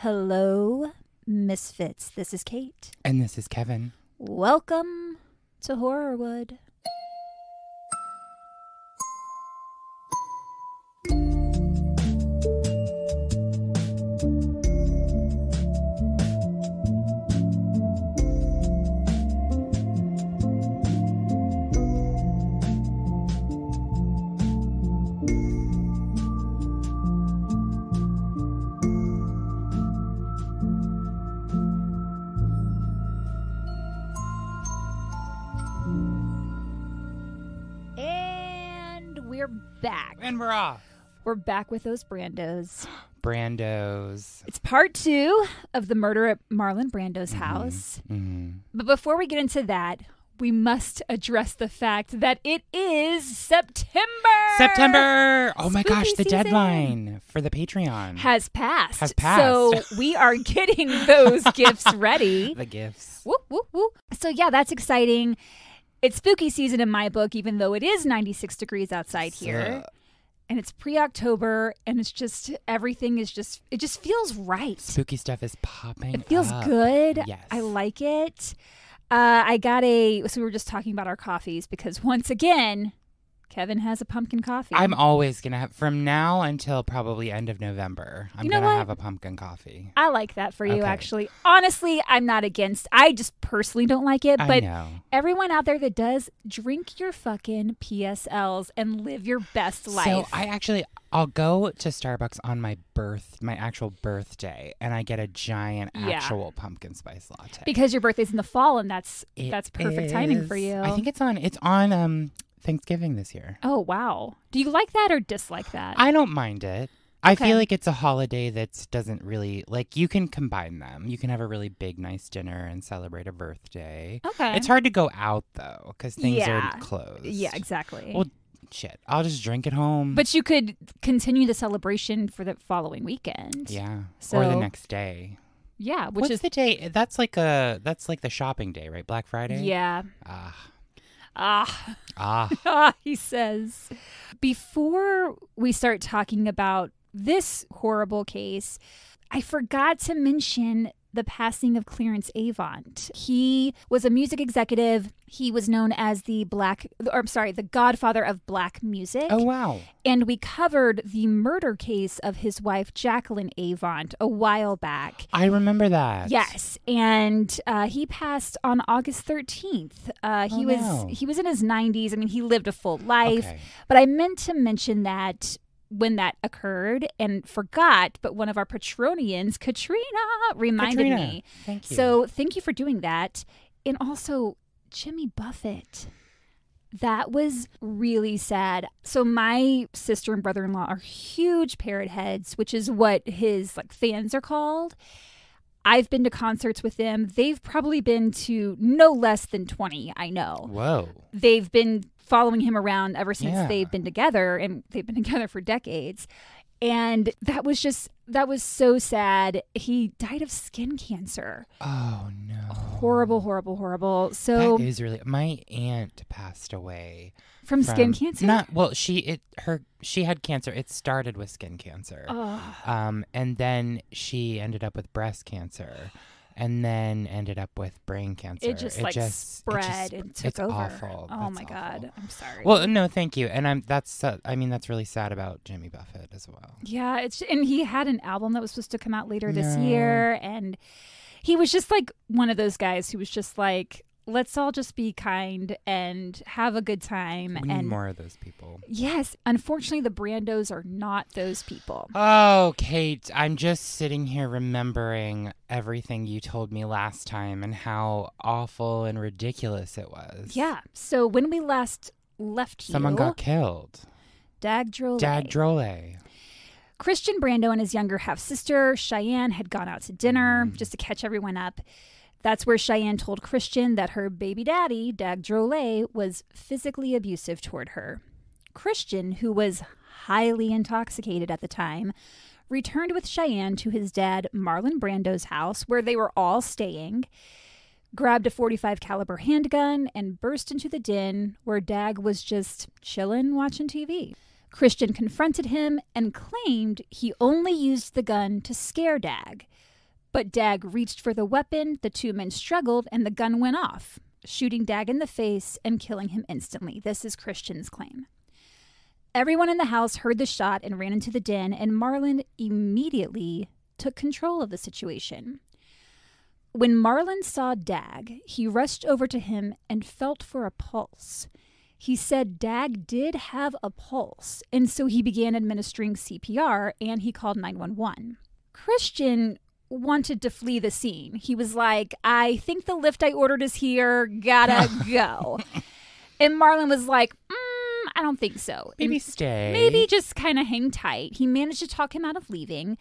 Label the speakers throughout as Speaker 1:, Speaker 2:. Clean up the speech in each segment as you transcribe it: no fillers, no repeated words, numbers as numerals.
Speaker 1: Hello, Misfits. This is Kate.
Speaker 2: And this is Kevin.
Speaker 1: Welcome to Horrorwood. Back.
Speaker 2: And we're off.
Speaker 1: We're back with those Brandos.
Speaker 2: Brandos.
Speaker 1: It's part 2 of the murder at Marlon Brando's house.
Speaker 2: Mm-hmm.
Speaker 1: But before we get into that, we must address the fact that it is September. Oh my gosh, the season.
Speaker 2: Deadline for the Patreon
Speaker 1: has passed.
Speaker 2: So
Speaker 1: we are getting those gifts ready.
Speaker 2: The gifts.
Speaker 1: Whoop, whoop, whoop. So yeah, that's exciting. It's spooky season in my book, even though it is 96 degrees outside here. And it's pre-October, and it's just, everything is just, it just feels right.
Speaker 2: Spooky stuff is popping
Speaker 1: It feels
Speaker 2: up.
Speaker 1: good.
Speaker 2: Yes.
Speaker 1: I like it. I got so we were just talking about our coffees, because once again, Kevin has a pumpkin coffee.
Speaker 2: I'm always going to have, from now until probably end of November, I'm going to have a pumpkin coffee.
Speaker 1: I like that for you,
Speaker 2: Okay.
Speaker 1: actually. Honestly, I'm not against. I just personally don't like it.
Speaker 2: I
Speaker 1: But
Speaker 2: know.
Speaker 1: everyone out there that does, drink your fucking PSLs and live your best life.
Speaker 2: So I'll go to Starbucks on my actual birthday, and I get a giant actual pumpkin spice latte.
Speaker 1: Because your birthday's in the fall, and that's perfect timing for you.
Speaker 2: I think it's on Thanksgiving this year.
Speaker 1: Oh, wow. Do you like that or dislike that?
Speaker 2: I don't mind it. I
Speaker 1: Okay.
Speaker 2: feel like it's a holiday that doesn't really, like, you can combine them. You can have a really big, nice dinner and celebrate a birthday.
Speaker 1: Okay.
Speaker 2: It's hard to go out, though, because things are closed.
Speaker 1: Yeah, exactly.
Speaker 2: Well, shit. I'll just drink at home.
Speaker 1: But you could continue the celebration for the following weekend.
Speaker 2: Yeah.
Speaker 1: So,
Speaker 2: or the next day.
Speaker 1: Yeah, which
Speaker 2: What's
Speaker 1: is
Speaker 2: the day? That's like the shopping day, right? Black Friday?
Speaker 1: Yeah. He says. Before we start talking about this horrible case, I forgot to mention the passing of Clarence Avant. He was a music executive. He was known as the godfather of black music.
Speaker 2: Oh, wow.
Speaker 1: And we covered the murder case of his wife, Jacqueline Avant, a while back.
Speaker 2: I remember that.
Speaker 1: Yes. And he passed on August 13th. He was in his 90s. I mean, he lived a full life.
Speaker 2: Okay.
Speaker 1: But I meant to mention that when that occurred and forgot, but one of our Patronians, Katrina, reminded me.
Speaker 2: Thank you.
Speaker 1: So thank you for doing that. And also, Jimmy Buffett. That was really sad. So my sister and brother-in-law are huge Parrot heads, which is what his fans are called. I've been to concerts with them. They've probably been to no less than 20, I know.
Speaker 2: Whoa.
Speaker 1: They've been following him around ever since they've been together, and they've been together for decades. And that was so sad. He died of skin cancer.
Speaker 2: Oh, no.
Speaker 1: Horrible, horrible, horrible. So
Speaker 2: that is really, my aunt passed away
Speaker 1: from skin cancer?
Speaker 2: She had cancer. It started with skin cancer. And then she ended up with breast cancer. And then ended up with brain cancer.
Speaker 1: It just spread and took over.
Speaker 2: Awful.
Speaker 1: Oh my God, I'm sorry.
Speaker 2: Well, no, thank you. And that's really sad about Jimmy Buffett as well.
Speaker 1: Yeah, and he had an album that was supposed to come out later this year, and he was just one of those guys who was just like, let's all just be kind and have a good time.
Speaker 2: We need more of those people.
Speaker 1: Yes. Unfortunately, the Brandos are not those people.
Speaker 2: Oh, Kate, I'm just sitting here remembering everything you told me last time and how awful and ridiculous it was.
Speaker 1: Yeah. So when we last left you...
Speaker 2: Someone got killed.
Speaker 1: Dag Drollet. Christian Brando and his younger half-sister, Cheyenne, had gone out to dinner just to catch everyone up. That's where Cheyenne told Christian that her baby daddy, Dag Drollet, was physically abusive toward her. Christian, who was highly intoxicated at the time, returned with Cheyenne to his dad, Marlon Brando's house, where they were all staying, grabbed a .45 caliber handgun, and burst into the den where Dag was just chilling watching TV. Christian confronted him and claimed he only used the gun to scare Dag. But Dag reached for the weapon, the two men struggled, and the gun went off, shooting Dag in the face and killing him instantly. This is Christian's claim. Everyone in the house heard the shot and ran into the den, and Marlon immediately took control of the situation. When Marlon saw Dag, he rushed over to him and felt for a pulse. He said Dag did have a pulse, and so he began administering CPR, and he called 911. Christian wanted to flee the scene. He was like, I think the lift I ordered is here, gotta go. And Marlon was like, I don't think so.
Speaker 2: Maybe stay.
Speaker 1: Maybe just kind of hang tight. He managed to talk him out of leaving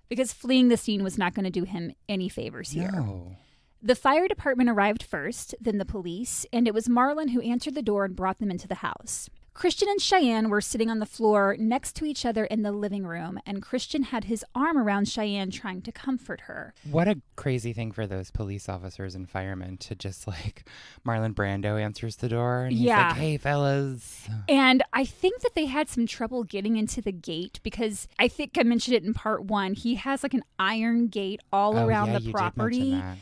Speaker 1: because fleeing the scene was not going to do him any favors here.
Speaker 2: No.
Speaker 1: The fire department arrived first, then the police, and it was Marlon who answered the door and brought them into the house. Christian and Cheyenne were sitting on the floor next to each other in the living room, and Christian had his arm around Cheyenne trying to comfort her.
Speaker 2: What a crazy thing for those police officers and firemen to just like, Marlon Brando answers the door and he's like, hey, fellas.
Speaker 1: And I think that they had some trouble getting into the gate because I think I mentioned it in part 1. He has like an iron gate all around the property.
Speaker 2: You did mention that.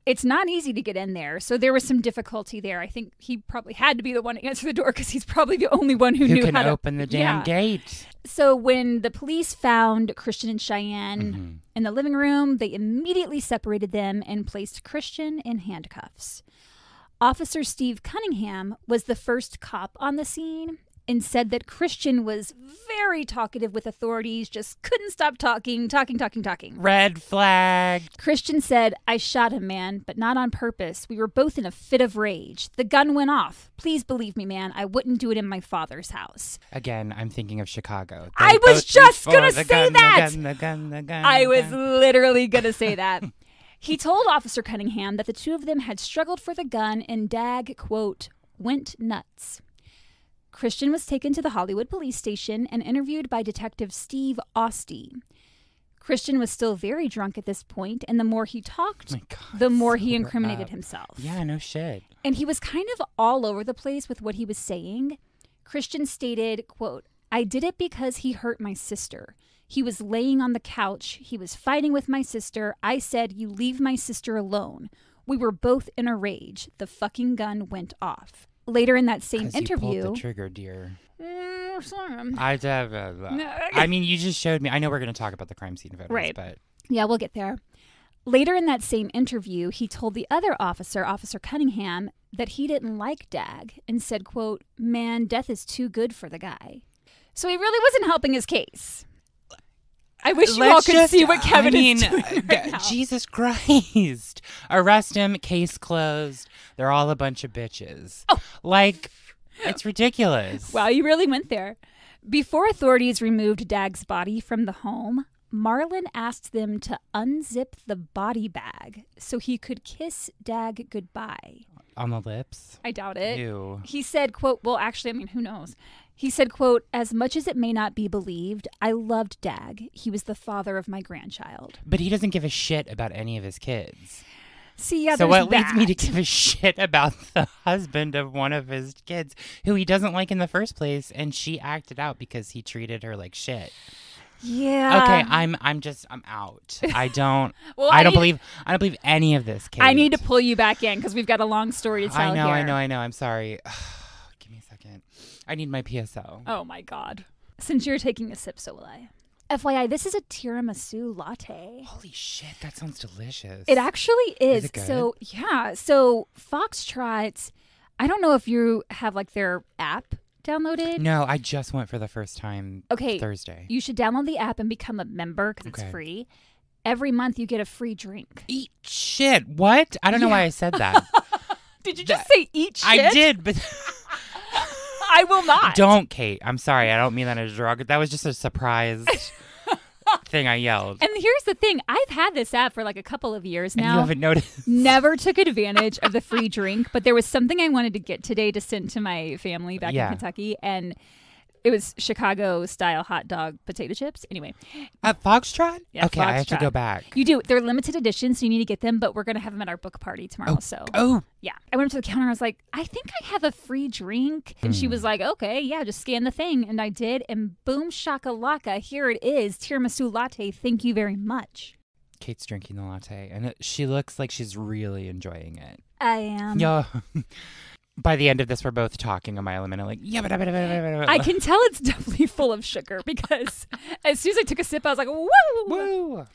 Speaker 1: It's not easy to get in there, so there was some difficulty there. I think he probably had to be the one to answer the door because he's probably the only one who knew how to
Speaker 2: open the damn gate.
Speaker 1: So when the police found Christian and Cheyenne in the living room, they immediately separated them and placed Christian in handcuffs. Officer Steve Cunningham was the first cop on the scene and said that Christian was very talkative with authorities, just couldn't stop talking.
Speaker 2: Red flag.
Speaker 1: Christian said, I shot him, man, but not on purpose. We were both in a fit of rage. The gun went off. Please believe me, man. I wouldn't do it in my father's house.
Speaker 2: Again, I'm thinking of Chicago.
Speaker 1: I was just going to say that.
Speaker 2: The gun.
Speaker 1: I was literally going to say that. He told Officer Cunningham that the two of them had struggled for the gun and Dag, quote, went nuts. Christian was taken to the Hollywood police station and interviewed by Detective Steve Osty. Christian was still very drunk at this point, and the more he talked, the more he incriminated himself.
Speaker 2: Yeah, no shit.
Speaker 1: And he was kind of all over the place with what he was saying. Christian stated, quote, I did it because he hurt my sister. He was laying on the couch. He was fighting with my sister. I said, you leave my sister alone. We were both in a rage. The fucking gun went off. Later in that same interview,
Speaker 2: you pulled the trigger, dear.
Speaker 1: Sorry.
Speaker 2: I mean, you just showed me. I know we're going to talk about the crime scene photos,
Speaker 1: right?
Speaker 2: But
Speaker 1: yeah, we'll get there. Later in that same interview, he told the other officer, Officer Cunningham, that he didn't like Dag and said, "quote Man, death is too good for the guy." So he really wasn't helping his case. I wish you all could see what Kevin is doing right now.
Speaker 2: Jesus Christ. Arrest him, case closed. They're all a bunch of bitches.
Speaker 1: Oh.
Speaker 2: Like, it's ridiculous.
Speaker 1: Wow, you really went there. Before authorities removed Dag's body from the home, Marlon asked them to unzip the body bag so he could kiss Dag goodbye.
Speaker 2: On the lips?
Speaker 1: I doubt it.
Speaker 2: Ew.
Speaker 1: He said, quote, well, actually, I mean, who knows? He said, quote, as much as it may not be believed, I loved Dag. He was the father of my grandchild.
Speaker 2: But he doesn't give a shit about any of his kids.
Speaker 1: See, yeah,
Speaker 2: so what leads me to give a shit about the husband of one of his kids who he doesn't like in the first place, and she acted out because he treated her like shit.
Speaker 1: Yeah.
Speaker 2: Okay, I'm out. I don't I don't believe any of this, Kate.
Speaker 1: I need to pull you back in because we've got a long story to tell here.
Speaker 2: I know. I'm sorry. Give me a second. I need my PSO.
Speaker 1: Oh my God. Since you're taking a sip, so will I. FYI, this is a tiramisu latte.
Speaker 2: Holy shit, that sounds delicious.
Speaker 1: It actually is.
Speaker 2: Is it good?
Speaker 1: So, yeah. So, Foxtrot, I don't know if you have like their app downloaded.
Speaker 2: No, I just went for the first time Thursday.
Speaker 1: You should download the app and become a member because it's free. Every month you get a free drink.
Speaker 2: Eat shit. What? I don't know why I said that.
Speaker 1: Did you just say eat shit?
Speaker 2: I did, but...
Speaker 1: I will not.
Speaker 2: Don't, Kate. I'm sorry. I don't mean that as a drug. That was just a surprise thing I yelled.
Speaker 1: And here's the thing. I've had this app for like a couple of years now.
Speaker 2: And you haven't noticed.
Speaker 1: Never took advantage of the free drink, but there was something I wanted to get today to send to my family back in Kentucky, and it was Chicago-style hot dog potato chips. Anyway.
Speaker 2: At Foxtrot?
Speaker 1: Yeah,
Speaker 2: okay, Foxtrot. I have to go back.
Speaker 1: You do. They're limited edition, so you need to get them, but we're going to have them at our book party tomorrow. Yeah. I went up to the counter. I was like, I think I have a free drink. And she was like, okay, yeah, just scan the thing. And I did. And boom, shakalaka, here it is. Tiramisu latte. Thank you very much.
Speaker 2: Kate's drinking the latte, and she looks like she's really enjoying it.
Speaker 1: I am.
Speaker 2: Yeah. By the end of this, we're both talking a mile a minute, like, yeah, but
Speaker 1: I can tell it's definitely full of sugar because as soon as I took a sip, I was like, woo!
Speaker 2: Woo!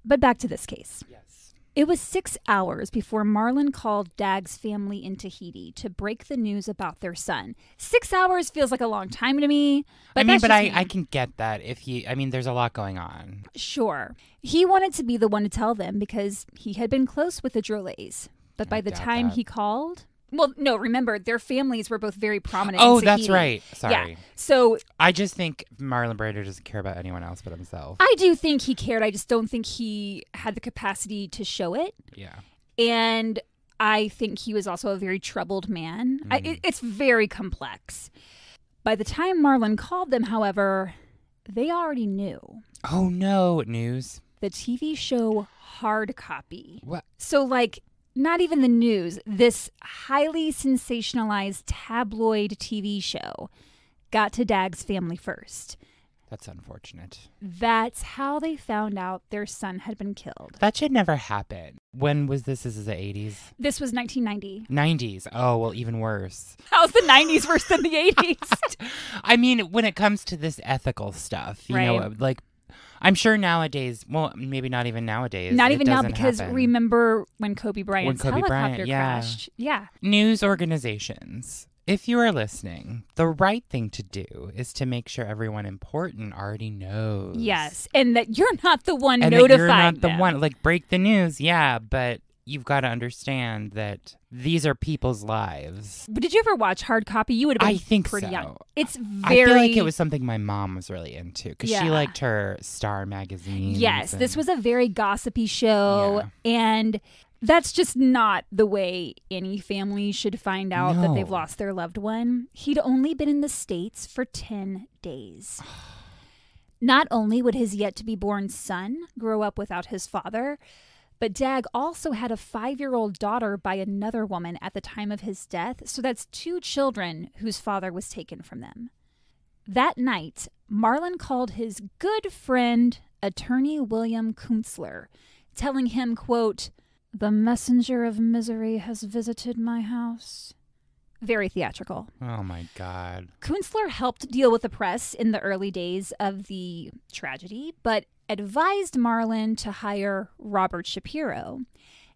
Speaker 1: But back to this case.
Speaker 2: Yes.
Speaker 1: It was 6 hours before Marlon called Dag's family in Tahiti to break the news about their son. 6 hours feels like a long time to me. But
Speaker 2: I can get that there's a lot going on.
Speaker 1: Sure. He wanted to be the one to tell them because he had been close with the Drollets. But by the time he called... Well, no, remember, their families were both very prominent in Tahiti.
Speaker 2: That's right. Sorry.
Speaker 1: Yeah. So
Speaker 2: I just think Marlon Brando doesn't care about anyone else but himself.
Speaker 1: I do think he cared. I just don't think he had the capacity to show it.
Speaker 2: Yeah.
Speaker 1: And I think he was also a very troubled man. It's very complex. By the time Marlon called them, however, they already knew.
Speaker 2: Oh, no. News?
Speaker 1: The TV show Hard Copy.
Speaker 2: What?
Speaker 1: So, not even the news, this highly sensationalized tabloid TV show got to Dag's family first.
Speaker 2: That's unfortunate.
Speaker 1: That's how they found out their son had been killed.
Speaker 2: That should never happen. When was this? This is the 80s?
Speaker 1: This was 1990.
Speaker 2: 90s. Oh, well, even worse.
Speaker 1: How's the 90s worse than the 80s?
Speaker 2: I mean, when it comes to this ethical stuff, you know, I'm sure nowadays, well, maybe not even nowadays.
Speaker 1: Not even now, because remember when Kobe Bryant's helicopter crashed? Yeah.
Speaker 2: News organizations, if you are listening, the right thing to do is to make sure everyone important already knows.
Speaker 1: Yes, and that you're not the one
Speaker 2: and
Speaker 1: notifying
Speaker 2: that you're not
Speaker 1: them.
Speaker 2: the one, break the news, yeah, but you've got to understand that these are people's lives.
Speaker 1: But did you ever watch Hard Copy? You would have been pretty young. It's very...
Speaker 2: I feel like it was something my mom was really into because she liked her Star magazine.
Speaker 1: Yes, this was a very gossipy show, and that's just not the way any family should find out that they've lost their loved one. He'd only been in the States for 10 days. Not only would his yet-to-be-born son grow up without his father, but Dag also had a 5-year-old daughter by another woman at the time of his death, so that's 2 children whose father was taken from them. That night, Marlon called his good friend, attorney William Kunstler, telling him, quote, "The messenger of misery has visited my house." Very theatrical.
Speaker 2: Oh, my God.
Speaker 1: Kunstler helped deal with the press in the early days of the tragedy, but advised Marlon to hire Robert Shapiro.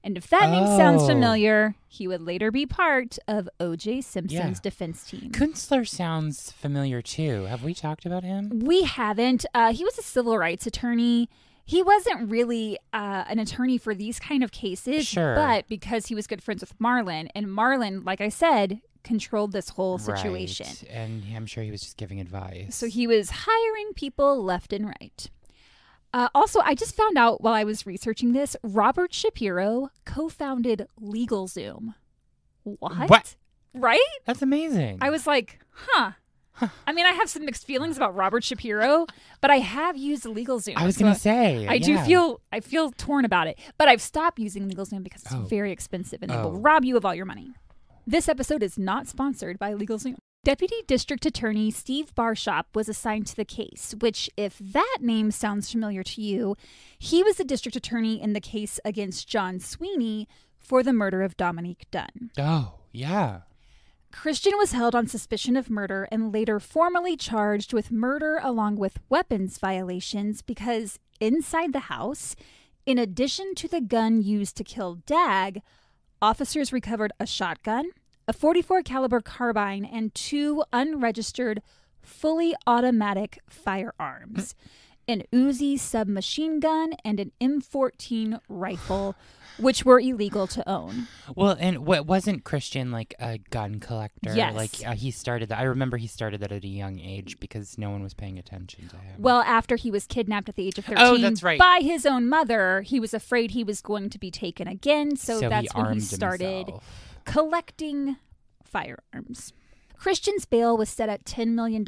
Speaker 1: And if that name sounds familiar, he would later be part of O.J. Simpson's defense team.
Speaker 2: Kunstler sounds familiar, too. Have we talked about him?
Speaker 1: We haven't. He was a civil rights attorney. He wasn't really an attorney for these kind of cases, but because he was good friends with Marlon, and Marlon, like I said, controlled this whole situation.
Speaker 2: Right. And I'm sure he was just giving advice.
Speaker 1: So he was hiring people left and right. Also, I just found out while I was researching this, Robert Shapiro co-founded LegalZoom. What? Right?
Speaker 2: That's amazing.
Speaker 1: I was like, huh. I mean, I have some mixed feelings about Robert Shapiro, but I have used LegalZoom.
Speaker 2: I was going to say.
Speaker 1: I feel torn about it, but I've stopped using LegalZoom because it's very expensive and it will rob you of all your money. This episode is not sponsored by LegalZoom. Deputy District Attorney Steve Barshop was assigned to the case, which, if that name sounds familiar to you, he was the district attorney in the case against John Sweeney for the murder of Dominique Dunn.
Speaker 2: Oh, yeah.
Speaker 1: Christian was held on suspicion of murder and later formally charged with murder along with weapons violations because inside the house, in addition to the gun used to kill Dag, officers recovered a shotgun, a .44 caliber carbine, and 2 unregistered, fully automatic firearms, an Uzi submachine gun, and an M14 rifle, which were illegal to own.
Speaker 2: Well, and wasn't Christian a gun collector?
Speaker 1: Yes.
Speaker 2: He started that. I remember he started that at a young age because no one was paying attention to him.
Speaker 1: Well, after he was kidnapped at the age of 13
Speaker 2: that's right.
Speaker 1: by his own mother, he was afraid he was going to be taken again, so that's when he started collecting firearms. Christian's bail was set at $10 million,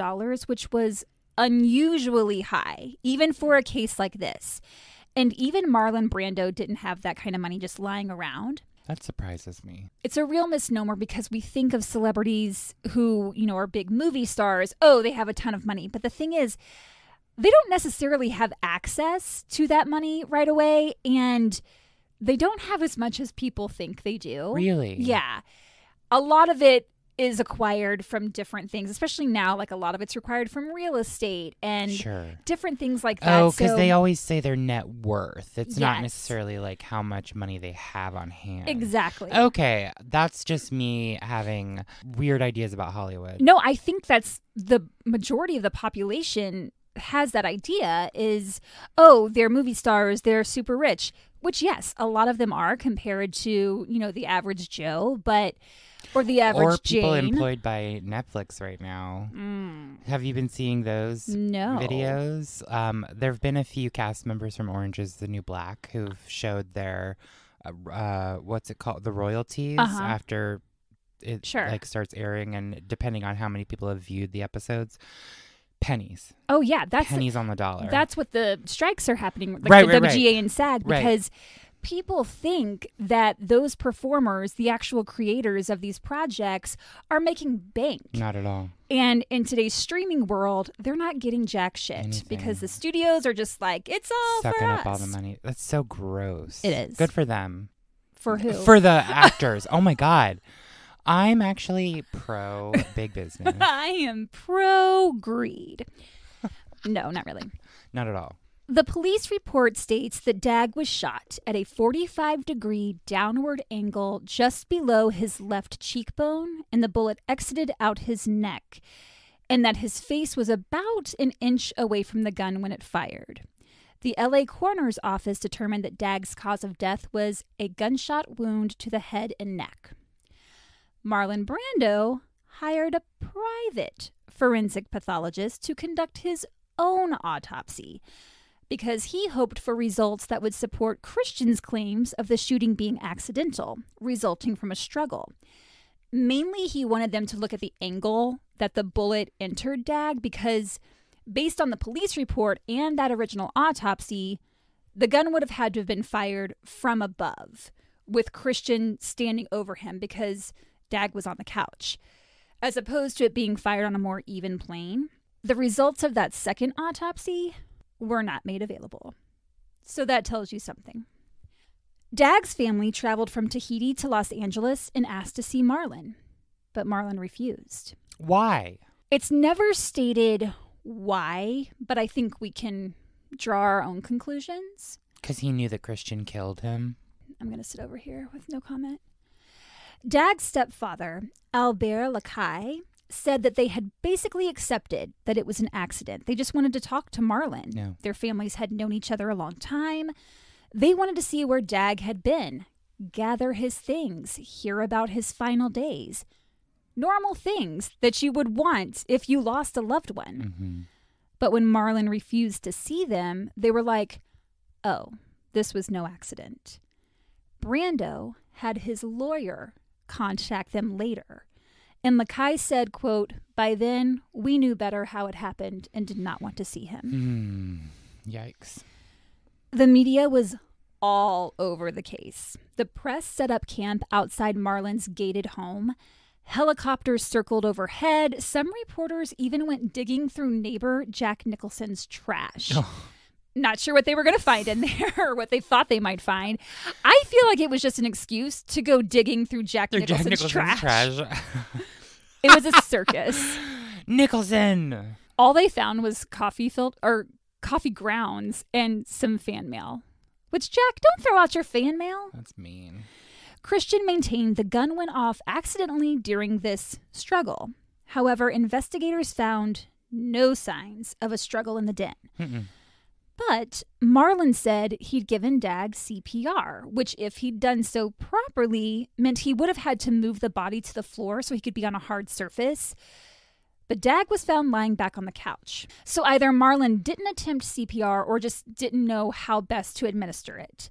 Speaker 1: which was unusually high, even for a case like this. And even Marlon Brando didn't have that kind of money just lying around.
Speaker 2: That surprises me.
Speaker 1: It's a real misnomer because we think of celebrities who, are big movie stars. Oh, they have a ton of money. But the thing is, they don't necessarily have access to that money right away, and they don't have as much as people think they do.
Speaker 2: Really?
Speaker 1: Yeah. A lot of it is acquired from different things, especially now. Like, a lot of it's required from real estate and different things like that.
Speaker 2: Oh, because they always say their net worth. It's not necessarily like how much money they have on hand.
Speaker 1: Exactly.
Speaker 2: Okay, that's just me having weird ideas about Hollywood.
Speaker 1: No, I think that's the majority of the population has that idea is, oh, they're movie stars, they're super rich, which, yes, a lot of them are compared to, the average Joe, or the average Jane.
Speaker 2: Or people employed by Netflix right now. Have you been seeing those videos? There have been a few cast members from Orange is the New Black who've showed their, what's it called? The royalties after it starts airing, and depending on how many people have viewed the episodes. Pennies.
Speaker 1: Oh, yeah. That's
Speaker 2: pennies on the dollar.
Speaker 1: That's what the strikes are happening, like the WGA and SAG, because people think that those performers, the actual creators of these projects, are making bank.
Speaker 2: Not at all.
Speaker 1: And in today's streaming world, they're not getting jack shit because the studios are just like, it's all
Speaker 2: sucking
Speaker 1: for
Speaker 2: up
Speaker 1: us.
Speaker 2: All the money. That's so gross.
Speaker 1: It is.
Speaker 2: Good for them.
Speaker 1: For who?
Speaker 2: For the actors. Oh, my God. I'm actually pro big business.
Speaker 1: I am pro greed. No, not really.
Speaker 2: Not at all.
Speaker 1: The police report states that Dag was shot at a 45-degree downward angle just below his left cheekbone, and the bullet exited out his neck, and that his face was about an inch away from the gun when it fired. The LA coroner's office determined that Dag's cause of death was a gunshot wound to the head and neck. Marlon Brando hired a private forensic pathologist to conduct his own autopsy because he hoped for results that would support Christian's claims of the shooting being accidental, resulting from a struggle. Mainly, he wanted them to look at the angle that the bullet entered Dag because, based on the police report and that original autopsy, the gun would have had to have been fired from above, with Christian standing over him because Dag was on the couch, as opposed to it being fired on a more even plane. The results of that second autopsy were not made available. So that tells you something. Dag's family traveled from Tahiti to Los Angeles and asked to see Marlon, but Marlon refused.
Speaker 2: Why?
Speaker 1: It's never stated why, but I think we can draw our own conclusions.
Speaker 2: Because he knew that Christian killed him.
Speaker 1: I'm going to sit over here with no comment. Dag's stepfather, Albert Lacaille, said that they had basically accepted that it was an accident. They just wanted to talk to Marlon.
Speaker 2: No.
Speaker 1: Their families had known each other a long time. They wanted to see where Dag had been, gather his things, hear about his final days. Normal things that you would want if you lost a loved one.
Speaker 2: Mm-hmm.
Speaker 1: But when Marlon refused to see them, they were like, oh, this was no accident. Brando had his lawyer contact them later. And Lacaille said, quote, by then, we knew better how it happened and did not want to see him.
Speaker 2: Yikes.
Speaker 1: The media was all over the case. The press set up camp outside Marlon's gated home. Helicopters circled overhead. Some reporters even went digging through neighbor Jack Nicholson's trash. Oh. Not sure what they were going to find in there or what they thought they might find. I feel like it was just an excuse to go digging through Jack Nicholson's trash. It was a circus.
Speaker 2: Nicholson.
Speaker 1: All they found was coffee grounds and some fan mail. Which, Jack, don't throw out your fan mail.
Speaker 2: That's mean.
Speaker 1: Christian maintained the gun went off accidentally during this struggle. However, investigators found no signs of a struggle in the den.
Speaker 2: Mm-mm.
Speaker 1: But Marlon said he'd given Dag CPR, which if he'd done so properly meant he would have had to move the body to the floor so he could be on a hard surface. But Dag was found lying back on the couch. So either Marlon didn't attempt CPR or just didn't know how best to administer it.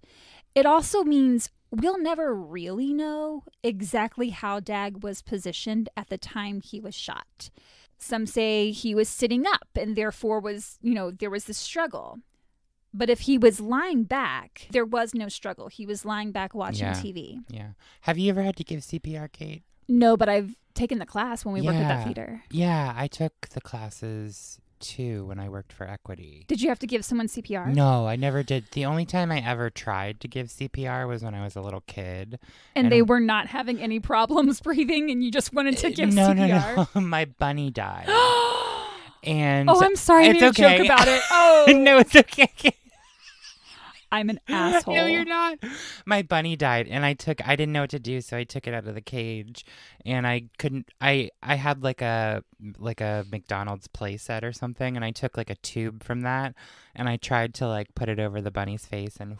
Speaker 1: It also means we'll never really know exactly how Dag was positioned at the time he was shot. Some say he was sitting up and therefore was, there was this struggle. But if he was lying back, there was no struggle. He was lying back watching TV.
Speaker 2: Yeah. Have you ever had to give CPR, Kate?
Speaker 1: No, but I've taken the class when we worked at that theater.
Speaker 2: Yeah, I took the classes 2 when I worked for Equity.
Speaker 1: Did you have to give someone CPR?
Speaker 2: No, I never did. The only time I ever tried to give CPR was when I was a little kid.
Speaker 1: And they were not having any problems breathing and you just wanted to give CPR?
Speaker 2: No. My bunny died. And
Speaker 1: I'm sorry. I made a joke about it. Oh.
Speaker 2: No, it's okay.
Speaker 1: I'm an asshole.
Speaker 2: No, you're not. My bunny died, and I didn't know what to do, so I took it out of the cage, and I had like a McDonald's play set or something, and I took like a tube from that, and I tried to like put it over the bunny's face and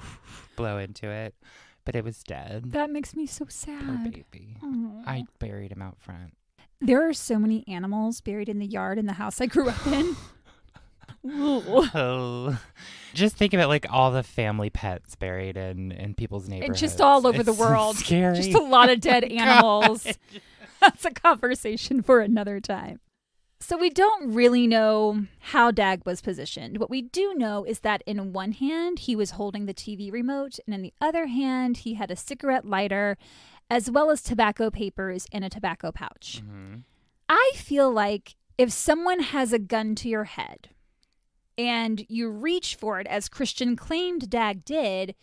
Speaker 2: blow into it, but it was dead.
Speaker 1: That makes me so sad.
Speaker 2: Poor baby.
Speaker 1: Aww.
Speaker 2: I buried him out front.
Speaker 1: There are so many animals buried in the yard in the house I grew up in.
Speaker 2: Oh, just think of it like all the family pets buried in people's neighborhoods.
Speaker 1: It's just all over the world.
Speaker 2: Scary.
Speaker 1: Just a lot of dead animals. That's a conversation for another time. So we don't really know how Dag was positioned. What we do know is that in one hand, he was holding the TV remote, and in the other hand, he had a cigarette lighter, as well as tobacco papers in a tobacco pouch. Mm-hmm. I feel like if someone has a gun to your head, and you reach for it, as Christian claimed Dag did,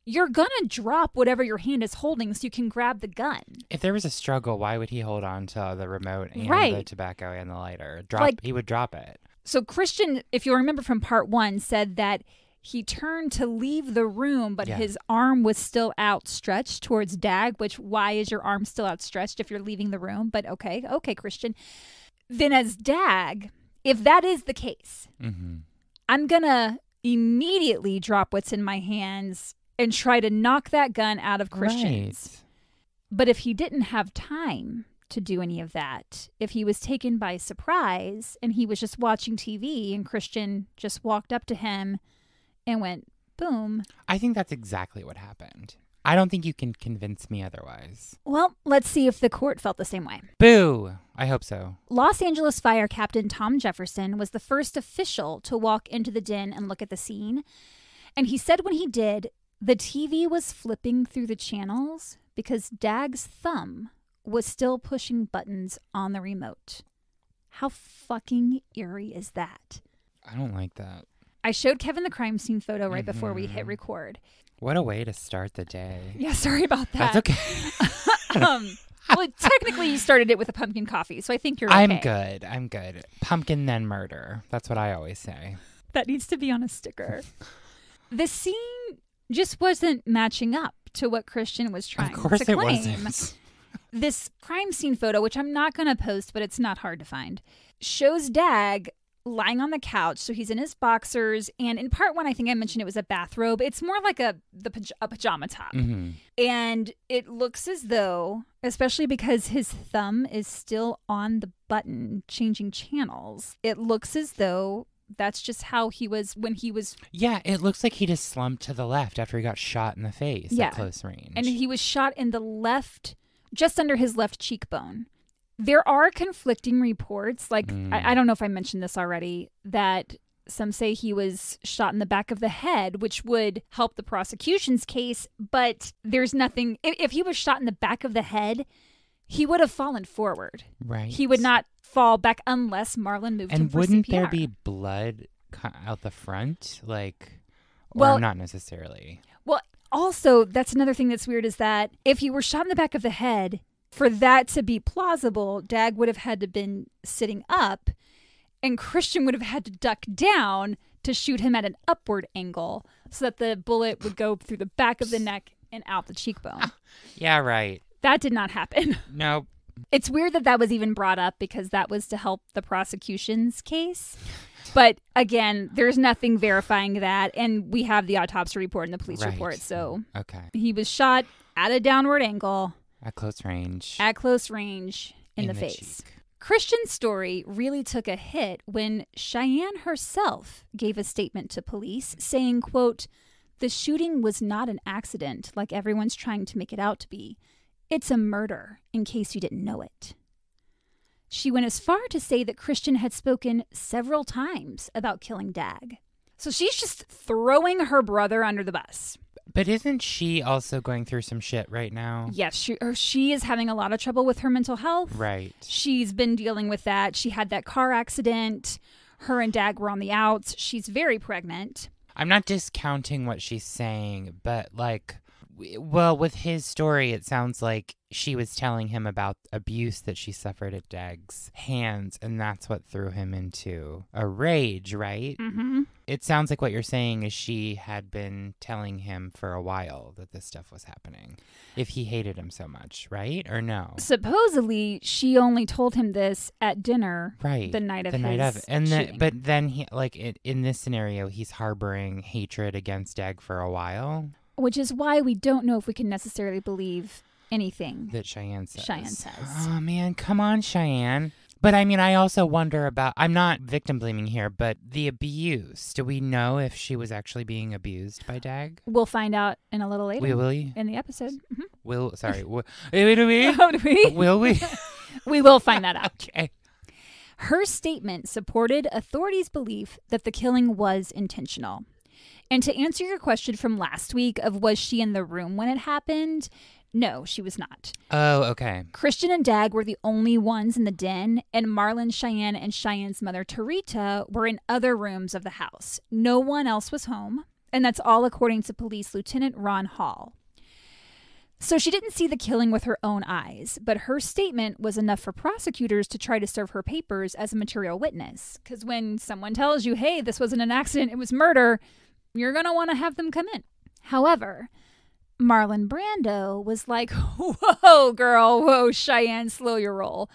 Speaker 1: you're going to drop whatever your hand is holding so you can grab the gun.
Speaker 2: If there was a struggle, why would he hold on to the remote and the tobacco and the lighter? He would drop it. So
Speaker 1: Christian, if you remember from part 1, said that he turned to leave the room, but his arm was still outstretched towards Dag, which, why is your arm still outstretched if you're leaving the room? But okay, Christian. Then as Dag... if that is the case, I'm going to immediately drop what's in my hands and try to knock that gun out of Christian's. Right. But if he didn't have time to do any of that, if he was taken by surprise and he was just watching TV and Christian just walked up to him and went, boom.
Speaker 2: I think that's exactly what happened. I don't think you can convince me otherwise.
Speaker 1: Well, let's see if the court felt the same way.
Speaker 2: Boo! I hope so.
Speaker 1: Los Angeles Fire Captain Tom Jefferson was the first official to walk into the den and look at the scene. And he said when he did, the TV was flipping through the channels because Dag's thumb was still pushing buttons on the remote. How fucking eerie is that?
Speaker 2: I don't like that.
Speaker 1: I showed Kevin the crime scene photo right before we hit record.
Speaker 2: What a way to start the day.
Speaker 1: Yeah, sorry about that.
Speaker 2: That's okay.
Speaker 1: Well, technically you started it with a pumpkin coffee, so I think you're
Speaker 2: okay. I'm good. Pumpkin then murder. That's what I always say.
Speaker 1: That needs to be on a sticker. The scene just wasn't matching up to what Christian was trying to claim.
Speaker 2: Of course it wasn't.
Speaker 1: This crime scene photo, which I'm not going to post, but it's not hard to find, shows Dag lying on the couch. So he's in his boxers, and in part 1, I think I mentioned it was a bathrobe. It's more like a pajama top. Mm-hmm. And it looks as though, especially because his thumb is still on the button changing channels, it looks as though that's just how he was when he was...
Speaker 2: Yeah, it looks like he just slumped to the left after he got shot in the face at close range.
Speaker 1: And he was shot in the left, just under his left cheekbone. There are conflicting reports, like, I don't know if I mentioned this already, that some say he was shot in the back of the head, which would help the prosecution's case, but there's nothing... If he was shot in the back of the head, he would have fallen forward.
Speaker 2: Right.
Speaker 1: He would not fall back unless Marlon moved him for CPR.
Speaker 2: And wouldn't there be blood out the front? Or not necessarily?
Speaker 1: Well, also, that's another thing that's weird is that if he were shot in the back of the head... For that to be plausible, Dag would have had to been sitting up, and Christian would have had to duck down to shoot him at an upward angle so that the bullet would go through the back of the neck and out the cheekbone.
Speaker 2: Yeah, right.
Speaker 1: That did not happen.
Speaker 2: Nope.
Speaker 1: It's weird that was even brought up because that was to help the prosecution's case. But again, there's nothing verifying that, and we have the autopsy report and the police report, so he was shot at a downward angle.
Speaker 2: At close range.
Speaker 1: At close range in the face. Cheek. Christian's story really took a hit when Cheyenne herself gave a statement to police saying, quote, "The shooting was not an accident like everyone's trying to make it out to be. It's a murder, in case you didn't know it." She went as far to say that Christian had spoken several times about killing Dag. So she's just throwing her brother under the bus.
Speaker 2: But isn't she also going through some shit right now?
Speaker 1: Yes, she is having a lot of trouble with her mental health.
Speaker 2: Right.
Speaker 1: She's been dealing with that. She had that car accident. Her and Dag were on the outs. She's very pregnant.
Speaker 2: I'm not discounting what she's saying, but like, well, with his story, it sounds like she was telling him about abuse that she suffered at Dag's hands, and that's what threw him into a rage, right?
Speaker 1: Mm-hmm.
Speaker 2: It sounds like what you're saying is she had been telling him for a while that this stuff was happening, if he hated him so much, right? Or no?
Speaker 1: Supposedly, she only told him this at dinner,
Speaker 2: right?
Speaker 1: The night of
Speaker 2: it. And
Speaker 1: shooting.
Speaker 2: But then he, like, in this scenario, he's harboring hatred against Dag for a while.
Speaker 1: Which is why we don't know if we can necessarily believe anything
Speaker 2: that Cheyenne says.
Speaker 1: Oh,
Speaker 2: man, come on, Cheyenne. But I mean, I also wonder about, I'm not victim blaming here, but the abuse. Do we know if she was actually being abused by Dag?
Speaker 1: We'll find out in a little later.
Speaker 2: Will we?
Speaker 1: In the episode. Mm-hmm.
Speaker 2: Will we?
Speaker 1: We will find that out.
Speaker 2: Okay.
Speaker 1: Her statement supported authorities' belief that the killing was intentional. And to answer your question from last week of was she in the room when it happened? No, she was not.
Speaker 2: Oh, okay.
Speaker 1: Christian and Dag were the only ones in the den, and Marlon, Cheyenne, and Cheyenne's mother, Tarita, were in other rooms of the house. No one else was home, and that's all according to Police Lieutenant Ron Hall. So she didn't see the killing with her own eyes, but her statement was enough for prosecutors to try to serve her papers as a material witness. Because when someone tells you, hey, this wasn't an accident, it was murder, you're going to want to have them come in. However, Marlon Brando was like, whoa, girl, whoa, Cheyenne, slow your roll.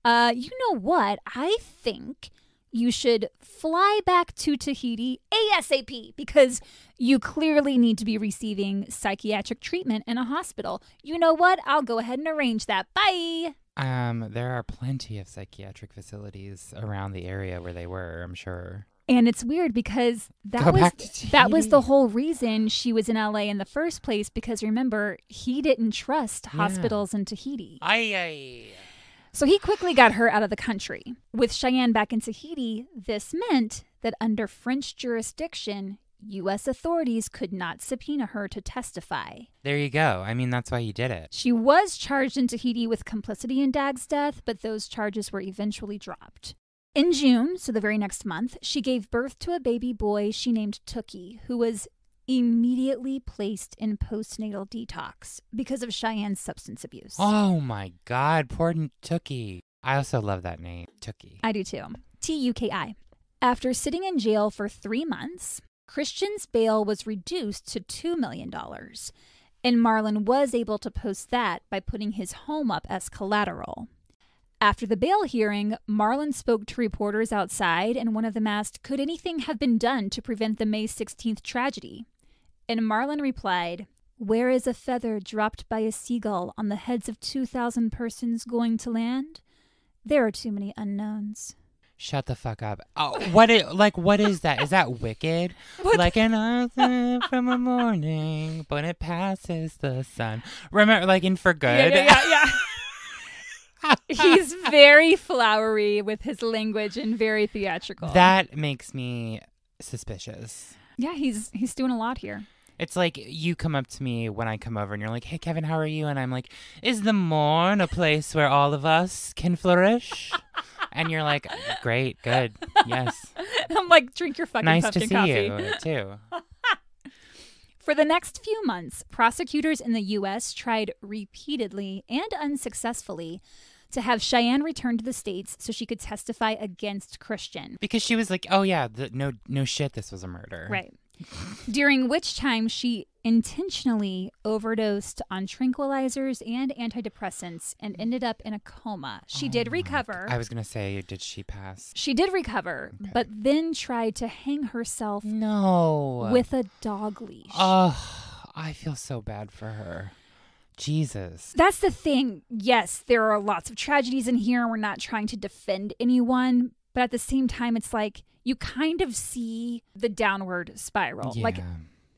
Speaker 1: You know what? I think you should fly back to Tahiti ASAP because you clearly need to be receiving psychiatric treatment in a hospital. You know what? I'll go ahead and arrange that. Bye.
Speaker 2: There are plenty of psychiatric facilities around the area where they were, I'm sure.
Speaker 1: And it's weird because that was the whole reason she was in LA in the first place, because remember, he didn't trust hospitals in Tahiti. So he quickly got her out of the country. With Cheyenne back in Tahiti, this meant that under French jurisdiction, U.S. authorities could not subpoena her to testify.
Speaker 2: There you go. I mean, that's why he did it.
Speaker 1: She was charged in Tahiti with complicity in Dag's death, but those charges were eventually dropped. In June, so the very next month, she gave birth to a baby boy she named Tookie, who was immediately placed in postnatal detox because of Cheyenne's substance abuse.
Speaker 2: Oh my God, poor Tookie. I also love that name, Tookie.
Speaker 1: I do too. Tuki. After sitting in jail for 3 months, Christian's bail was reduced to $2 million, and Marlon was able to post that by putting his home up as collateral. After the bail hearing, Marlon spoke to reporters outside, and one of them asked, could anything have been done to prevent the May 16th tragedy? And Marlon replied, where is a feather dropped by a seagull on the heads of 2,000 persons going to land? There are too many unknowns.
Speaker 2: Shut the fuck up. Oh, what is that? Is that Wicked? What? Like an ocean from a morning, but it passes the sun. Remember, like in For Good?
Speaker 1: Yeah. He's very flowery with his language and very theatrical.
Speaker 2: That makes me suspicious.
Speaker 1: Yeah, he's doing a lot here.
Speaker 2: It's like you come up to me when I come over and you're like, hey, Kevin, how are you? And I'm like, is the morn a place where all of us can flourish? And you're like, great, good, yes.
Speaker 1: I'm like, drink your fucking
Speaker 2: nice
Speaker 1: pumpkin
Speaker 2: to see
Speaker 1: coffee.
Speaker 2: You, too.
Speaker 1: For the next few months, prosecutors in the U.S. tried repeatedly and unsuccessfully to have Cheyenne return to the States so she could testify against Christian.
Speaker 2: Because she was like, oh, yeah, no shit, this was a murder.
Speaker 1: Right. During which time she intentionally overdosed on tranquilizers and antidepressants and ended up in a coma. She did recover.
Speaker 2: I was going to say, did she pass?
Speaker 1: She did recover, okay. But then tried to hang herself with a dog leash.
Speaker 2: Oh, I feel so bad for her. Jesus.
Speaker 1: That's the thing. Yes, there are lots of tragedies in here. We're not trying to defend anyone. But at the same time, it's like you kind of see the downward spiral.
Speaker 2: Yeah.
Speaker 1: Like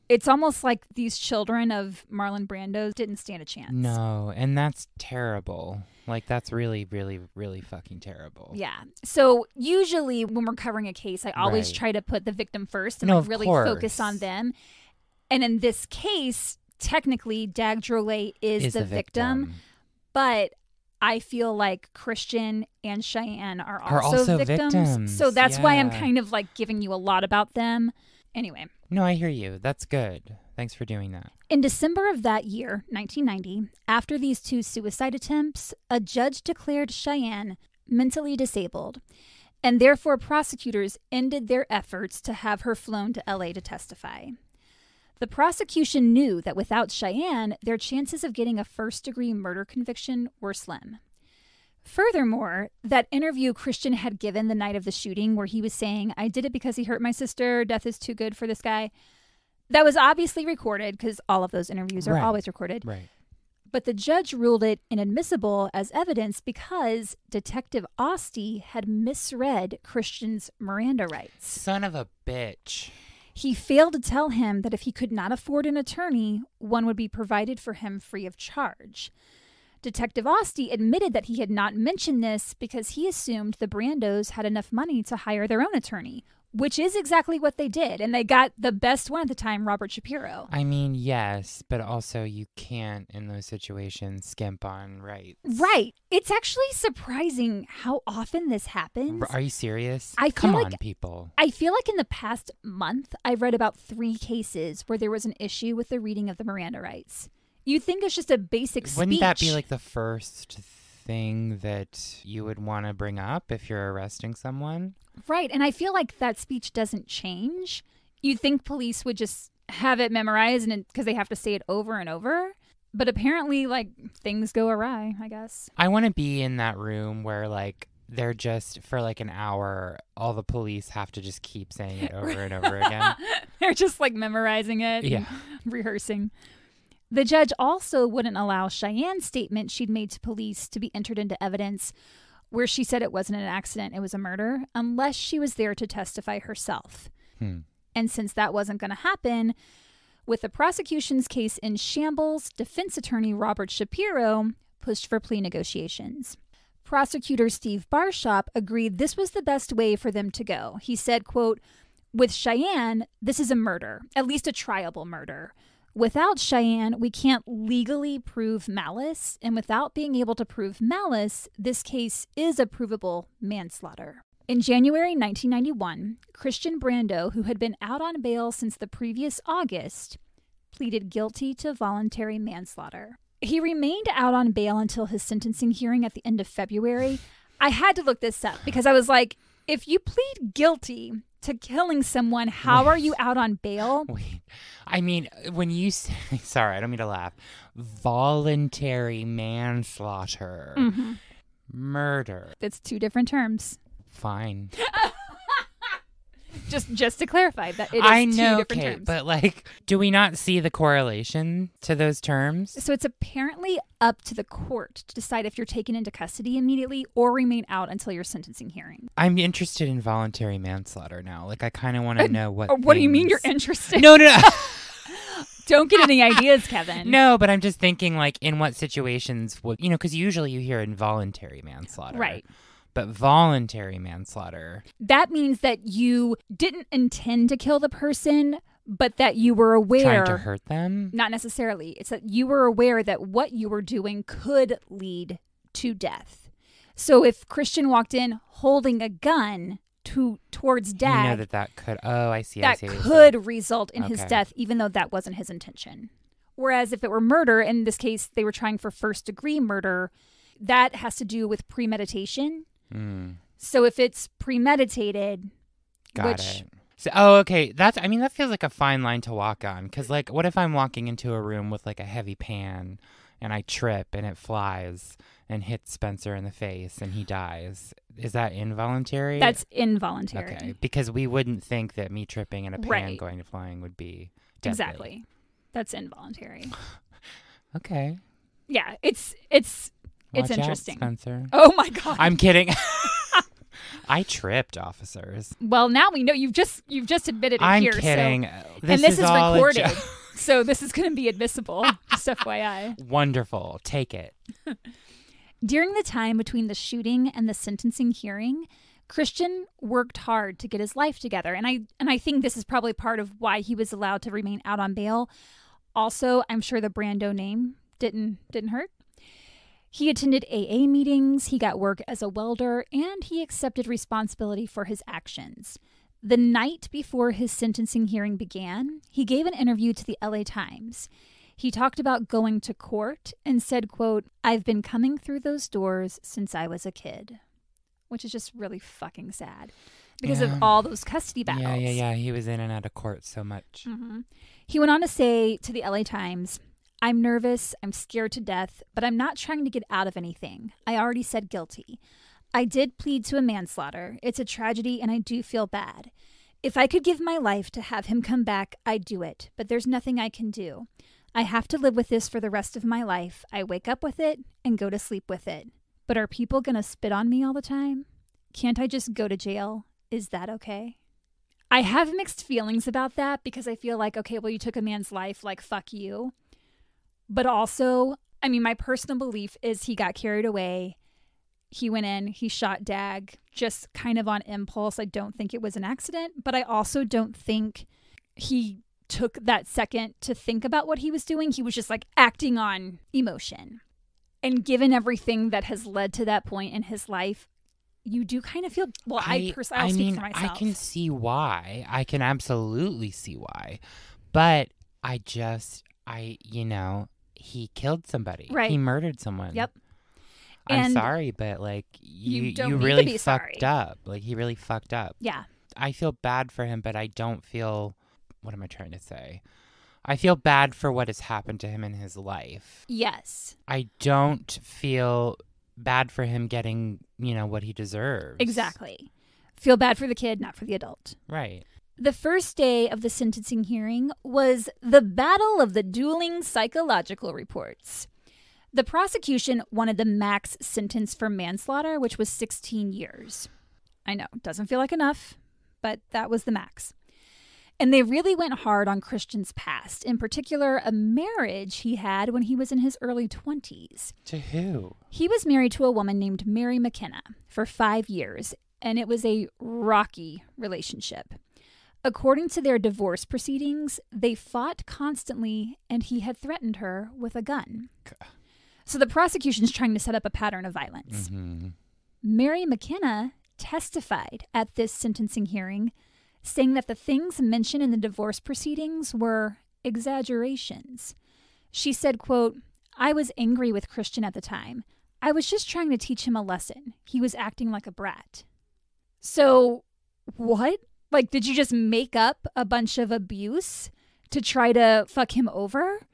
Speaker 1: it's almost like these children of Marlon Brando didn't stand a chance.
Speaker 2: No, and that's terrible. Like that's really, really, really fucking terrible.
Speaker 1: Yeah. So usually when we're covering a case, I always try to put the victim first and really focus on them. And in this case, technically, Dag Drollet is the victim. But I feel like Christian and Cheyenne are also
Speaker 2: victims.
Speaker 1: So that's why I'm kind of like giving you a lot about them. Anyway.
Speaker 2: No, I hear you. That's good. Thanks for doing that.
Speaker 1: In December of that year, 1990, after these 2 suicide attempts, a judge declared Cheyenne mentally disabled, and therefore prosecutors ended their efforts to have her flown to LA to testify. The prosecution knew that without Cheyenne, their chances of getting a first-degree murder conviction were slim. Furthermore, that interview Christian had given the night of the shooting where he was saying, "I did it because he hurt my sister, death is too good for this guy," that was obviously recorded because all of those interviews are always recorded.
Speaker 2: Right.
Speaker 1: But the judge ruled it inadmissible as evidence because Detective Osti had misread Christian's Miranda rights.
Speaker 2: Son of a bitch.
Speaker 1: He failed to tell him that if he could not afford an attorney, one would be provided for him free of charge. Detective Osti admitted that he had not mentioned this because he assumed the Brandos had enough money to hire their own attorney, which is exactly what they did. And they got the best one at the time, Robert Shapiro.
Speaker 2: I mean, yes, but also you can't, in those situations, skimp on rights.
Speaker 1: Right. It's actually surprising how often this happens.
Speaker 2: Are you serious?
Speaker 1: Come
Speaker 2: on, people.
Speaker 1: I feel like in the past month, I've read about 3 cases where there was an issue with the reading of the Miranda rights. You think it's just a basic speech.
Speaker 2: Wouldn't that be like the first thing that you would want to bring up if you're arresting someone?
Speaker 1: Right. And I feel like that speech doesn't change. You'd think police would just have it memorized because they have to say it over and over. But apparently, like, things go awry, I guess.
Speaker 2: I want to be in that room where, like, they're just, for like an hour, all the police have to just keep saying it over and over again.
Speaker 1: They're just, like, memorizing it. Yeah. Rehearsing. The judge also wouldn't allow Cheyenne's statement she'd made to police to be entered into evidence, where she said it wasn't an accident, it was a murder, unless she was there to testify herself. And since that wasn't going to happen, with the prosecution's case in shambles, defense attorney Robert Shapiro pushed for plea negotiations. Prosecutor Steve Barshop agreed this was the best way for them to go. He said, quote, "With Cheyenne, this is a murder, at least a triable murder. Without Cheyenne, we can't legally prove malice, and without being able to prove malice, this case is a provable manslaughter." In January 1991, Christian Brando, who had been out on bail since the previous August, pleaded guilty to voluntary manslaughter. He remained out on bail until his sentencing hearing at the end of February. I had to look this up because I was like, if you plead guilty to killing someone, how are you out on bail?
Speaker 2: Wait. I mean, when you say, sorry, I don't mean to laugh, voluntary manslaughter, murder.
Speaker 1: It's 2 different terms.
Speaker 2: Fine.
Speaker 1: Just to clarify that it is 2 different terms.
Speaker 2: But like, do we not see the correlation to those terms?
Speaker 1: So it's apparently up to the court to decide if you're taken into custody immediately or remain out until your sentencing hearing.
Speaker 2: I'm interested in voluntary manslaughter now. Like, I kind of want to know what.
Speaker 1: What do you mean you're interested?
Speaker 2: No.
Speaker 1: Don't get any ideas, Kevin.
Speaker 2: No, but I'm just thinking, like, in what situations would, because usually you hear involuntary manslaughter.
Speaker 1: Right.
Speaker 2: But voluntary manslaughter.
Speaker 1: That means that you didn't intend to kill the person, but that you were aware.
Speaker 2: Trying to hurt them?
Speaker 1: Not necessarily. It's that you were aware that what you were doing could lead to death. So if Christian walked in holding a gun towards Dag,
Speaker 2: you know that could. Oh, I see.
Speaker 1: That could result in his death, even though that wasn't his intention. Whereas if it were murder, in this case, they were trying for first-degree murder, that has to do with premeditation. So if it's premeditated,
Speaker 2: Got it. So, okay. That feels like a fine line to walk on. Because, like, what if I'm walking into a room with, like, a heavy pan and I trip and it flies and hits Spencer in the face and he dies? Is that involuntary?
Speaker 1: That's involuntary.
Speaker 2: Okay. Because we wouldn't think that me tripping and a pan going to flying would be deadly.
Speaker 1: Exactly. That's involuntary.
Speaker 2: Okay.
Speaker 1: Yeah. It's
Speaker 2: Watch
Speaker 1: interesting.
Speaker 2: Out, Spencer.
Speaker 1: Oh my God.
Speaker 2: I'm kidding. I tripped, officers.
Speaker 1: Well, now we know you've just admitted it here.
Speaker 2: I'm kidding.
Speaker 1: So, this is recorded. So this is going to be admissible. Just FYI.
Speaker 2: Wonderful. Take it.
Speaker 1: During the time between the shooting and the sentencing hearing, Christian worked hard to get his life together. And I think this is probably part of why he was allowed to remain out on bail. Also, I'm sure the Brando name didn't hurt. He attended AA meetings, he got work as a welder, and he accepted responsibility for his actions. The night before his sentencing hearing began, he gave an interview to the LA Times. He talked about going to court and said, quote, "I've been coming through those doors since I was a kid," which is just really fucking sad because of all those custody battles.
Speaker 2: Yeah. He was in and out of court so much.
Speaker 1: Mm-hmm. He went on to say to the LA Times, "I'm nervous, I'm scared to death, but I'm not trying to get out of anything. I already said guilty. I did plead to a manslaughter. It's a tragedy and I do feel bad. If I could give my life to have him come back, I'd do it, but there's nothing I can do. I have to live with this for the rest of my life. I wake up with it and go to sleep with it. But are people going to spit on me all the time? Can't I just go to jail? Is that okay?" I have mixed feelings about that because I feel like, okay, well, you took a man's life, like, fuck you. But also, I mean, my personal belief is he got carried away. He went in, he shot Dag just kind of on impulse. I don't think it was an accident, but I also don't think he took that second to think about what he was doing. He was just like acting on emotion. And given everything that has led to that point in his life, you do kind of feel, well, I'll speak for myself.
Speaker 2: I can see why. I can absolutely see why. But he killed somebody.
Speaker 1: Right.
Speaker 2: He murdered someone.
Speaker 1: Yep.
Speaker 2: I'm sorry, but like you really fucked up. Like he really fucked up.
Speaker 1: Yeah.
Speaker 2: I feel bad for him, but I don't feel, what am I trying to say? I feel bad for what has happened to him in his life.
Speaker 1: Yes.
Speaker 2: I don't feel bad for him getting, what he deserves.
Speaker 1: Exactly. Feel bad for the kid, not for the adult.
Speaker 2: Right.
Speaker 1: The first day of the sentencing hearing was the battle of the dueling psychological reports. The prosecution wanted the max sentence for manslaughter, which was 16 years. I know, doesn't feel like enough, but that was the max. And they really went hard on Christian's past, in particular, a marriage he had when he was in his early 20s.
Speaker 2: To who?
Speaker 1: He was married to a woman named Mary McKenna for 5 years, and it was a rocky relationship. According to their divorce proceedings, they fought constantly, and he had threatened her with a gun. So the prosecution's trying to set up a pattern of violence.
Speaker 2: Mm-hmm.
Speaker 1: Mary McKenna testified at this sentencing hearing, saying that the things mentioned in the divorce proceedings were exaggerations. She said, quote, "I was angry with Christian at the time. I was just trying to teach him a lesson. He was acting like a brat." So what? Like, did you just make up a bunch of abuse to try to fuck him over?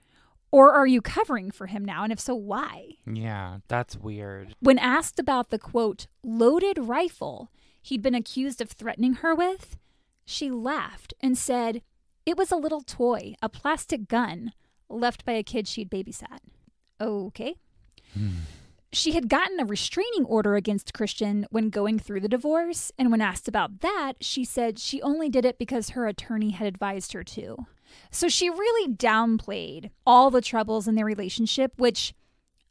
Speaker 1: Or are you covering for him now? And if so, why?
Speaker 2: Yeah, that's weird.
Speaker 1: When asked about the, quote, loaded rifle he'd been accused of threatening her with, she laughed and said, "It was a little toy, a plastic gun, left by a kid she'd babysat." Okay. She had gotten a restraining order against Christian when going through the divorce, and when asked about that, she said she only did it because her attorney had advised her to. So she really downplayed all the troubles in their relationship, which,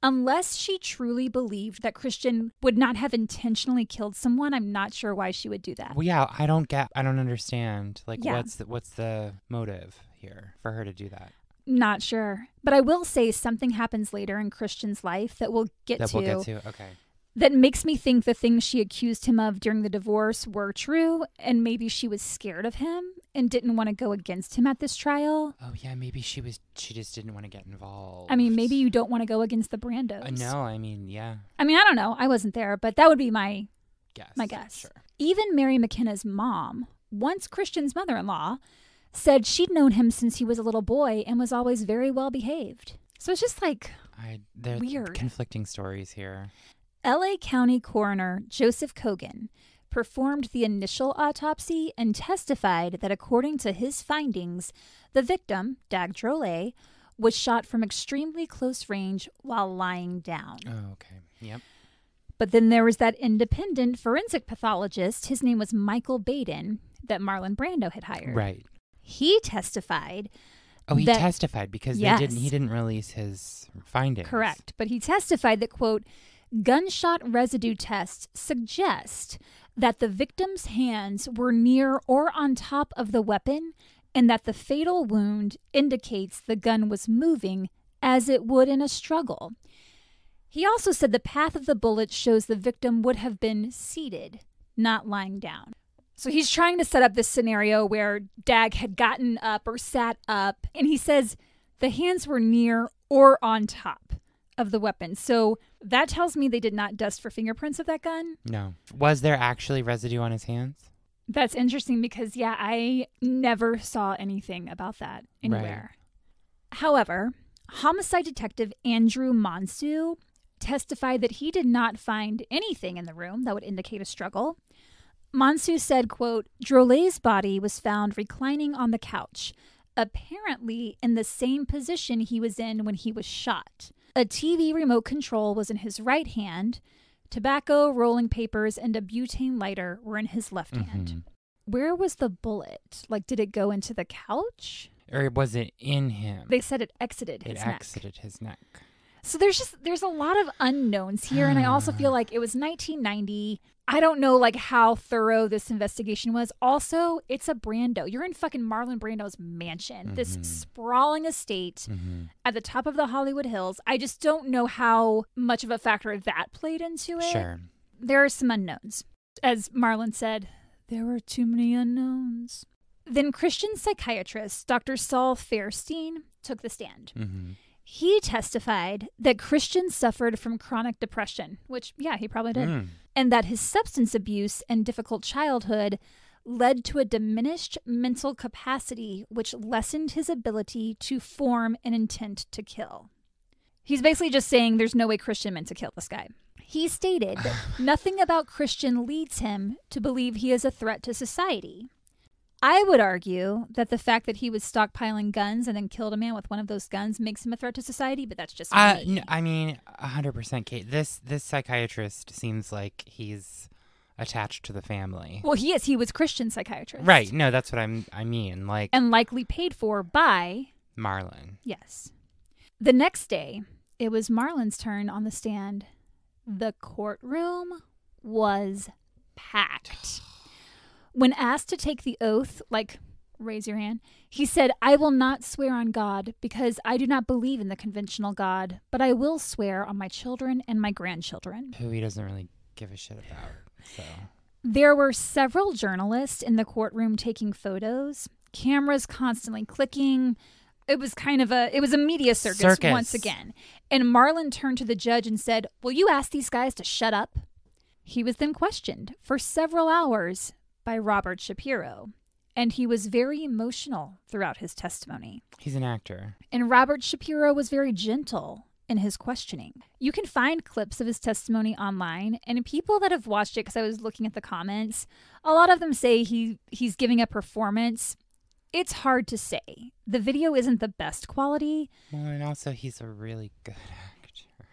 Speaker 1: unless she truly believed that Christian would not have intentionally killed someone, I'm not sure why she would do that.
Speaker 2: Well, yeah, I don't understand. Like, what's the motive here for her to do that?
Speaker 1: Not sure. But I will say something happens later in Christian's life that we'll get to.
Speaker 2: Okay.
Speaker 1: That makes me think the things she accused him of during the divorce were true, and maybe she was scared of him and didn't want to go against him at this trial.
Speaker 2: Oh yeah, maybe she just didn't want to get involved.
Speaker 1: I mean, maybe you don't want to go against the Brandos.
Speaker 2: No, I mean, yeah.
Speaker 1: I mean, I don't know. I wasn't there, but that would be my guess.
Speaker 2: Sure.
Speaker 1: Even Mary McKenna's mom, once Christian's mother-in-law, said she'd known him since he was a little boy and was always very well behaved. So it's just like weird.
Speaker 2: Conflicting stories here.
Speaker 1: LA County Coroner Joseph Kogan performed the initial autopsy and testified that according to his findings, the victim, Dag Drollet, was shot from extremely close range while lying down.
Speaker 2: Oh, okay. Yep.
Speaker 1: But then there was that independent forensic pathologist, his name was Michael Baden, that Marlon Brando had hired.
Speaker 2: Right.
Speaker 1: He testified.
Speaker 2: Oh, he testified because he didn't release his findings.
Speaker 1: Correct. But he testified that, quote, gunshot residue tests suggest that the victim's hands were near or on top of the weapon and that the fatal wound indicates the gun was moving as it would in a struggle. He also said the path of the bullet shows the victim would have been seated, not lying down. So he's trying to set up this scenario where Dag had gotten up or sat up, and he says the hands were near or on top of the weapon. So that tells me they did not dust for fingerprints of that gun.
Speaker 2: No. Was there actually residue on his hands?
Speaker 1: That's interesting because, yeah, I never saw anything about that anywhere. Right. However, homicide detective Andrew Monsu testified that he did not find anything in the room that would indicate a struggle. Monsu said, quote, Drollet's body was found reclining on the couch, apparently in the same position he was in when he was shot. A TV remote control was in his right hand. Tobacco, rolling papers, and a butane lighter were in his left hand. Where was the bullet? Like, did it go into the couch?
Speaker 2: Or was it in him?
Speaker 1: They said it exited his neck.
Speaker 2: It exited his neck.
Speaker 1: So there's a lot of unknowns here, and I also feel like it was 1990. I don't know, like, how thorough this investigation was. Also, it's a Brando. You're in fucking Marlon Brando's mansion, this sprawling estate at the top of the Hollywood Hills. I just don't know how much of a factor that played into it.
Speaker 2: Sure.
Speaker 1: There are some unknowns. As Marlon said, there were too many unknowns. Then Christian psychiatrist Dr. Saul Fairstein took the stand. He testified that Christian suffered from chronic depression, which, yeah, he probably did, and that his substance abuse and difficult childhood led to a diminished mental capacity, which lessened his ability to form an intent to kill. He's basically just saying there's no way Christian meant to kill this guy. He stated that nothing about Christian leads him to believe he is a threat to society. I would argue that the fact that he was stockpiling guns and then killed a man with one of those guns makes him a threat to society, but that's just me.
Speaker 2: No, I mean, 100%, Kate. This psychiatrist seems like he's attached to the family.
Speaker 1: Well, he is. He was Christian psychiatrist.
Speaker 2: Right. No, that's what I mean. Like,
Speaker 1: and likely paid for by
Speaker 2: Marlon.
Speaker 1: Yes. The next day, it was Marlon's turn on the stand. The courtroom was packed. When asked to take the oath, like, raise your hand, he said, I will not swear on God because I do not believe in the conventional God, but I will swear on my children and my grandchildren.
Speaker 2: Who he doesn't really give a shit about. So
Speaker 1: There were several journalists in the courtroom taking photos, cameras constantly clicking. It was a media circus once again. And Marlon turned to the judge and said, will you ask these guys to shut up? He was then questioned for several hours by Robert Shapiro, and he was very emotional throughout his testimony.
Speaker 2: He's an actor.
Speaker 1: And Robert Shapiro was very gentle in his questioning. You can find clips of his testimony online, and people that have watched it, because I was looking at the comments, a lot of them say he's giving a performance. It's hard to say. The video isn't the best quality.
Speaker 2: Well, and also he's a really good actor.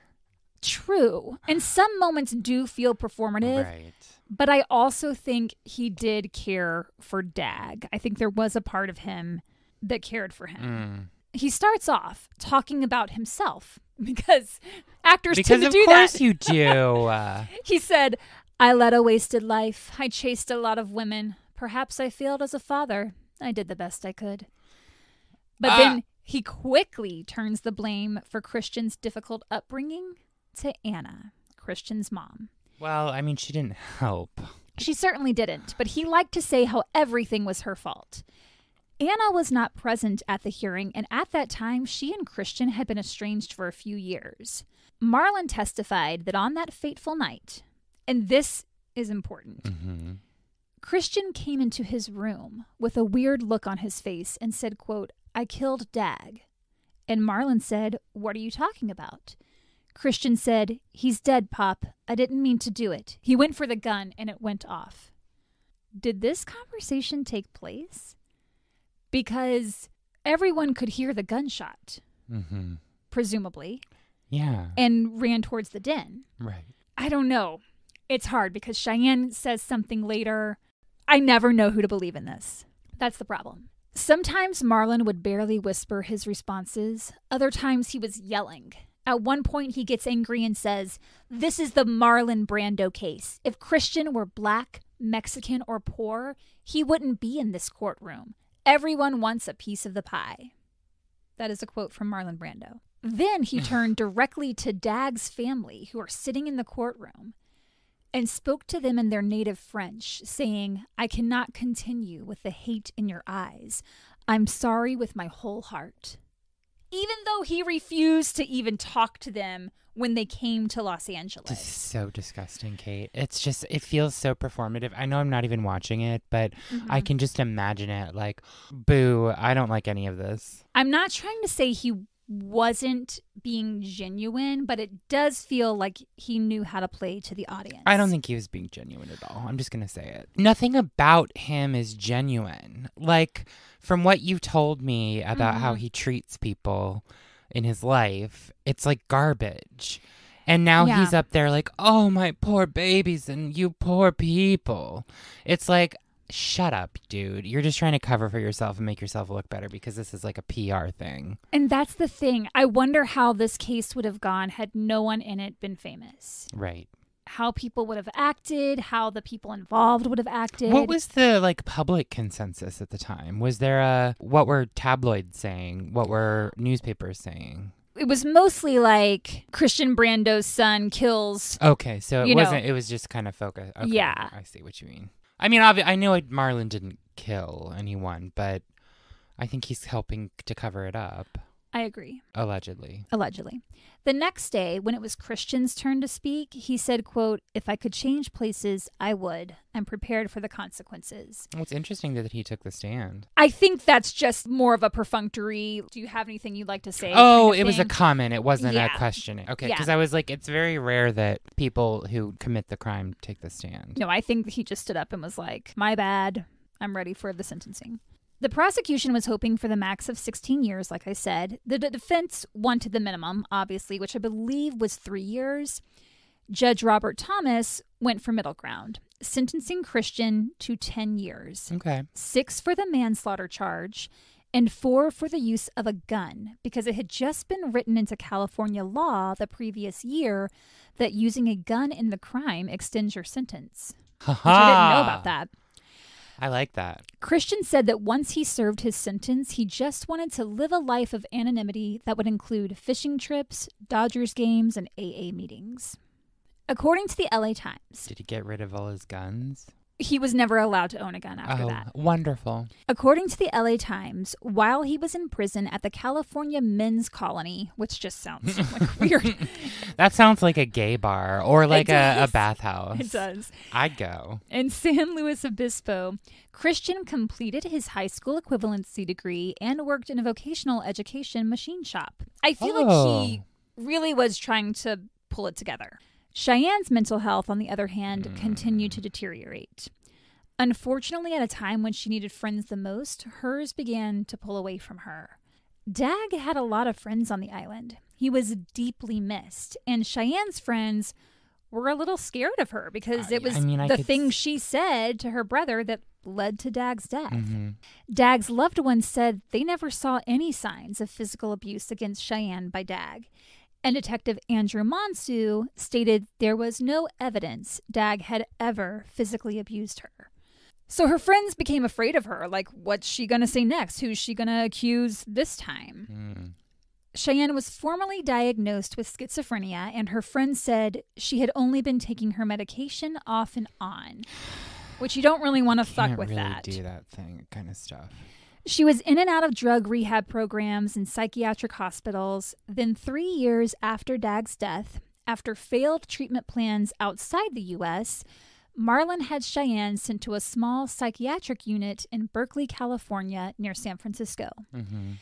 Speaker 1: True. And some moments do feel performative.
Speaker 2: Right.
Speaker 1: But I also think he did care for Dag. I think there was a part of him that cared for him. He starts off talking about himself because actors tend to do that.
Speaker 2: Because of course you do.
Speaker 1: He said, I led a wasted life. I chased a lot of women. Perhaps I failed as a father. I did the best I could. But then he quickly turns the blame for Christian's difficult upbringing to Anna, Christian's mom.
Speaker 2: Well, I mean, she didn't help.
Speaker 1: She certainly didn't, but he liked to say how everything was her fault. Anna was not present at the hearing, and at that time, she and Christian had been estranged for a few years. Marlon testified that on that fateful night, and this is important, Christian came into his room with a weird look on his face and said, quote, I killed Dag. And Marlon said, what are you talking about? Christian said, he's dead, Pop. I didn't mean to do it. He went for the gun and it went off. Did this conversation take place? Because everyone could hear the gunshot, presumably.
Speaker 2: Yeah.
Speaker 1: And ran towards the den.
Speaker 2: Right.
Speaker 1: I don't know. It's hard because Cheyenne says something later. I never know who to believe in this. That's the problem. Sometimes Marlon would barely whisper his responses. Other times he was yelling. At one point, he gets angry and says, this is the Marlon Brando case. If Christian were black, Mexican, or poor, he wouldn't be in this courtroom. Everyone wants a piece of the pie. That is a quote from Marlon Brando. Then he turned directly to Dag's family, who are sitting in the courtroom, and spoke to them in their native French, saying, "I cannot continue with the hate in your eyes. I'm sorry with my whole heart." Even though he refused to even talk to them when they came to Los Angeles.
Speaker 2: This is so disgusting, Kate. It's just, it feels so performative. I know I'm not even watching it, but I can just imagine it. Like, boo, I don't like any of this.
Speaker 1: I'm not trying to say he wasn't being genuine, but it does feel like he knew how to play to the audience.
Speaker 2: I don't think he was being genuine at all. I'm just going to say it. Nothing about him is genuine. Like, from what you told me about how he treats people in his life, it's like garbage. And now he's up there like, oh, my poor babies and you poor people. It's like, shut up, dude. You're just trying to cover for yourself and make yourself look better because this is like a PR thing.
Speaker 1: And that's the thing. I wonder how this case would have gone had no one in it been famous.
Speaker 2: Right.
Speaker 1: How people would have acted, how the people involved would have acted.
Speaker 2: What was the like public consensus at the time? Was there what were tabloids saying? What were newspapers saying?
Speaker 1: It was mostly like Christian Brando's son kills.
Speaker 2: Okay, so it was just kind of focused. Okay,
Speaker 1: yeah.
Speaker 2: I see what you mean. I mean, I know Marlon didn't kill anyone, but I think he's helping to cover it up.
Speaker 1: I agree.
Speaker 2: Allegedly.
Speaker 1: The next day, when it was Christian's turn to speak, he said, quote, "If I could change places, I would. I'm prepared for the consequences."
Speaker 2: Well, it's interesting that he took the stand.
Speaker 1: I think that's just more of a perfunctory, do you have anything you'd like to say?
Speaker 2: Oh,
Speaker 1: kind of
Speaker 2: it was a
Speaker 1: thing.
Speaker 2: comment. It wasn't a question. Okay, because
Speaker 1: Yeah.
Speaker 2: I was like, it's very rare that people who commit the crime take the stand.
Speaker 1: No, I think he just stood up and was like, "My bad. I'm ready for the sentencing." The prosecution was hoping for the max of 16 years, like I said. The defense wanted the minimum, obviously, which I believe was 3 years. Judge Robert Thomas went for middle ground, sentencing Christian to 10 years.
Speaker 2: Okay.
Speaker 1: 6 for the manslaughter charge and 4 for the use of a gun, because it had just been written into California law the previous year that using a gun in the crime extends your sentence. Which I didn't know about that.
Speaker 2: I like that.
Speaker 1: Christian said that once he served his sentence, he just wanted to live a life of anonymity that would include fishing trips, Dodgers games, and AA meetings. According to the LA Times,
Speaker 2: Did he get rid of all his guns?
Speaker 1: he was never allowed to own a gun after that.
Speaker 2: Wonderful.
Speaker 1: According to the LA Times, while he was in prison at the California Men's Colony, which just sounds like weird.
Speaker 2: That sounds like a gay bar or like a bathhouse.
Speaker 1: It does.
Speaker 2: I'd go.
Speaker 1: In San Luis Obispo, Christian completed his high school equivalency degree and worked in a vocational education machine shop. I feel like he really was trying to pull it together. Cheyenne's mental health, on the other hand, continued to deteriorate. Unfortunately, at a time when she needed friends the most, hers began to pull away from her. Dag had a lot of friends on the island. He was deeply missed, and Cheyenne's friends were a little scared of her because it was the thing she said to her brother that led to Dag's death.
Speaker 2: Mm-hmm.
Speaker 1: Dag's loved ones said they never saw any signs of physical abuse against Cheyenne by Dag. And Detective Andrew Monsu stated there was no evidence Dag had ever physically abused her. So her friends became afraid of her. Like, what's she going to say next? Who's she going to accuse this time? Cheyenne was formally diagnosed with schizophrenia, and her friends said she had only been taking her medication off and on, which you don't really want to fuck with that.
Speaker 2: Do that thing kind of stuff.
Speaker 1: She was in and out of drug rehab programs and psychiatric hospitals. Then 3 years after Dag's death, after failed treatment plans outside the U.S., Marlon had Cheyenne sent to a small psychiatric unit in Berkeley, California, near San Francisco. Mm-hmm.